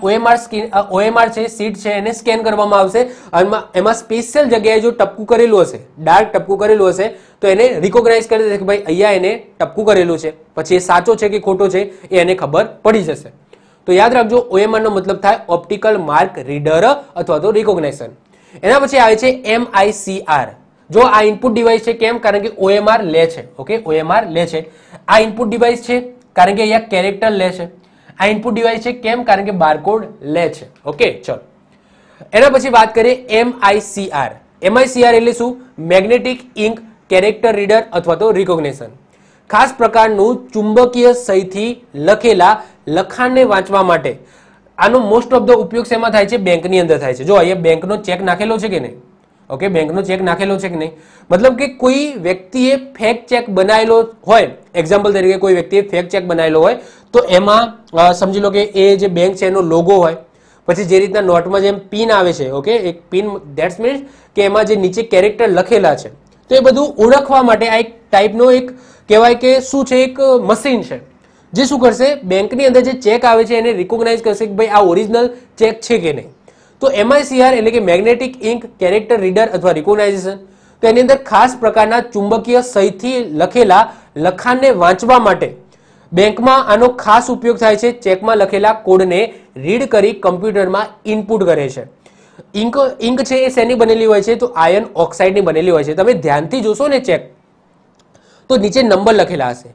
OMR છે શીટ છે એને સ્કેન કરવામાં આવશે. એમાં સ્પેશિયલ જગ્યાએ જો ટપકું કરેલું હશે, ડાર્ક ટપકું કરેલું હશે, તો એને રિકોગ્નાઇઝ કરી દેશે કે ભાઈ અહીંયા એને ટપકું કરેલું છે, પછી એ સાચો છે કે ખોટો છે એ એને ખબર પડી જશે. તો યાદ રાખજો, OMR નો મતલબ થાય ઓપ્ટિકલ માર્ક રીડર અથવા તો રિકોગ્નિશન. એના પછી આવે છે MICR. જો આ ઇનપુટ ડિવાઇસ છે, કેમ? કારણ કે OMR લે છે. ઓકે, OMR લે છે. આ ઇનપુટ ડિવાઇસ છે કારણ કે અહીંયા કેરેક્ટર લે છે. આ ઇનપુટ ડિવાઇસ છે, કેમ? કારણ કે બારકોડ લે છે. ઓકે, ચલો એના પછી વાત કરીએ MICR. MICR એટલે શું? મેગ્નેટિક ઇન્ક કેરેક્ટર રીડર અથવા તો રિકોગ્નિશન. ખાસ પ્રકારનું ચુંબકીય સહીથી લખેલા લખાણને વાંચવા માટે આનો મોસ્ટ ઓફ ધ ઉપયોગ શેમાં થાય છે? બેંકની અંદર થાય છે. જો અહીંયા બેંકનો ચેક નાખેલો છે કે નહીં? ઓકે, બેંકનો ચેક નાખેલો છે કે નહીં? મતલબ કે કોઈ વ્યક્તિએ ફેક ચેક બનાવેલો હોય, એક્ઝામ્પલ તરીકે કોઈ વ્યક્તિએ ફેક ચેક બનાવેલો હોય તો એમાં સમજી લો કે એ જે બેંક છે એનો લોગો હોય, પછી જે રીતના નોટમાં જેમ પિન આવે છે, ઓકે, એક પિન, ધેટ્સ મીન્સ કે એમાં જે નીચે કેરેક્ટર લખેલા છે, તો એ બધું ઓળખવા માટે આ એક ટાઈપનો એક કહેવાય કે શું છે, એક મશીન છે જે શું કરશે, બેંકની અંદર જે ચેક આવે છે એને રિકોગ્નાઇઝ કરશે કે ભાઈ આ ઓરિજિનલ ચેક છે કે નહીં. તો MICR એટલે કે મેગ્નેટિક ઇન્ક કેરેક્ટર રીડર અથવા રિકોગ્નાઇઝેશન, તો એની અંદર ખાસ પ્રકારના ચુંબકીય સહીથી લખેલા લખાણને વાંચવા માટે બેંકમાં આનો ખાસ ઉપયોગ થાય છે. ચેકમાં લખેલા કોડને રીડ કરી કમ્પ્યુટરમાં ઇનપુટ કરે છે. ઇન્ક છે એ શેની બનેલી હોય છે? તો આયર્ન ઓક્સાઇડની બનેલી હોય છે. તમે ધ્યાનથી જોશો ને ચેક તો નીચે નંબર લખેલા હશે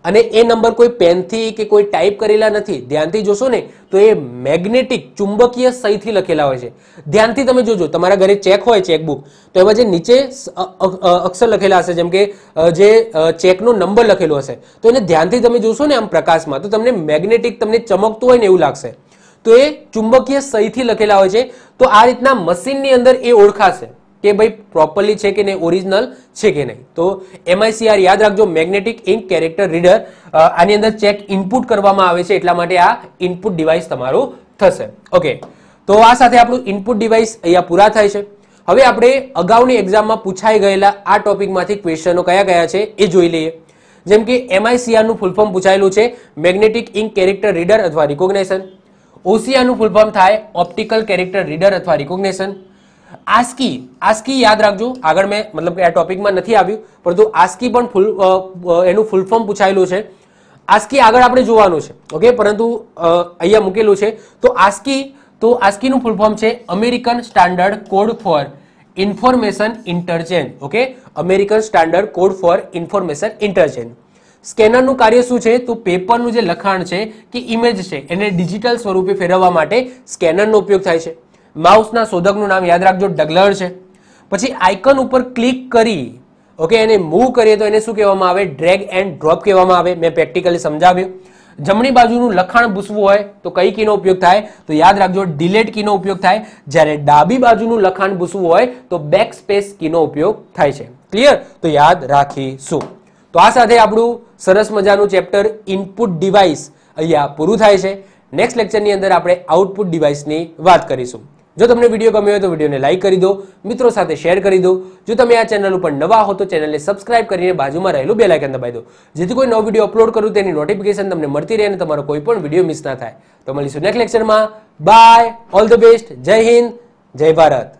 અને એ નંબર કોઈ પેનથી કે કોઈ ટાઈપ કરેલા નથી. ધ્યાનથી જોશો ને તો એ મેગ્નેટિક ચુંબકીય સહીથી લખેલા હોય છે. ધ્યાનથી તમે જોજો, તમારા ઘરે ચેક હોય, ચેકબુક, તો એમાં જે નીચે અક્ષર લખેલા હશે, જેમ કે જે ચેકનો નંબર લખેલો હશે, તો એને ધ્યાનથી તમે જોશો ને આમ પ્રકાશમાં, તો તમને મેગ્નેટિક, તમને ચમકતું હોય ને એવું લાગશે. તો એ ચુંબકીય સહીથી લખેલા હોય છે. તો આ રીતના મશીનની અંદર એ ઓળખાશે કે ભાઈ પ્રોપરલી છે કે નહીં, ઓરિજિનલ છે કે નહીં. તો MICR યાદ રાખજો, મેગ્નેટિક ઇન્ક કેરેક્ટર રીડર. આની અંદર ચેક ઇનપુટ કરવામાં આવે છે, એટલા માટે આ ઇનપુટ ડિવાઇસ તમારું થશે. ઓકે, તો આ સાથે આપણું ઇનપુટ ડિવાઇસ અહીંયા પૂરા થાય છે. હવે આપણે અગાઉની એક્ઝામમાં પૂછાઈ ગયેલા આ ટોપિકમાંથી ક્વેશ્ચનો કયા કયા છે એ જોઈ લઈએ. જેમ કે MICR નું ફૂલ ફોર્મ પૂછાયેલું છે મેગ્નેટિક ઇન્ક કેરેક્ટર રીડર અથવા રિકોગ્નિશન. OCR નું ફૂલ ફોર્મ થાય ઓપ્ટિકલ કેરેક્ટર રીડર અથવા રિકોગ્નિશન. આસ્કી યાદ રાખજો, આગળ મેં મતલબ કે આ ટોપિકમાં નથી આવ્યું, પરંતુ આસ્કી પણ એનું ફૂલ ફોર્મ પૂછાયેલું છે. આસ્કી આગળ આપણે જોવાનું છે, ઓકે, પરંતુ અહીંયા મૂકેલું છે. તો આસ્કીનું ફૂલ ફોર્મ છે American standard code for information interchange. Okay, American standard code for information interchange. સ્કેનરનું કાર્ય શું છે? તો પેપરનું જે લખાણ છે કે ઇમેજ છે એને ડિજિટલ સ્વરૂપે ફેરવવા માટે સ્કેનરનો ઉપયોગ થાય છે. માઉસના શોધકનું નામ યાદ રાખજો, ડગલર છે. પછી આઇકન ઉપર ક્લિક કરી, ઓકે, એને મૂવ કરીએ તો એને શું કહેવામાં આવે? ડ્રેગ એન્ડ ડ્રોપ કહેવામાં આવે. મેં પ્રેક્ટિકલી સમજાવ્યું. જમણી બાજુનું લખાણ ભૂસવું હોય તો કઈ કીનો ઉપયોગ થાય? તો યાદ રાખજો, ડિલીટ કીનો ઉપયોગ થાય. જ્યારે ડાબી બાજુનું લખાણ ભૂસવું હોય તો બેક સ્પેસ કીનો ઉપયોગ થાય છે. ક્લિયર? તો યાદ રાખીશું. તો આ સાથે આપણું સરસ મજાનું ચેપ્ટર ઇનપુટ ડિવાઇસ અહીંયા પૂરું થાય છે. નેક્સ્ટ લેક્ચરની અંદર આપણે આઉટપુટ ડિવાઇસની વાત કરીશું. જો તમને વિડીયો ગમ્યો હોય તો વિડીયોને લાઈક કરી દો, મિત્રો સાથે શેર કરી દો. જો તમે આ ચેનલ ઉપર નવા હો તો ચેનલને સબસ્ક્રાઇબ કરીને બાજુમાં રહેલું બેલ આઇકન દબાવી દો, જેથી કોઈ નવો વિડીયો અપલોડ કરું તેની નોટિફિકેશન તમને મળતી રહે અને તમારો કોઈ પણ વિડીયો મિસ ના થાય. તો મળીશું નેક્સ્ટ લેક્ચરમાં. બાય, ઓલ ધ બેસ્ટ, જય હિન્દ, જય ભારત.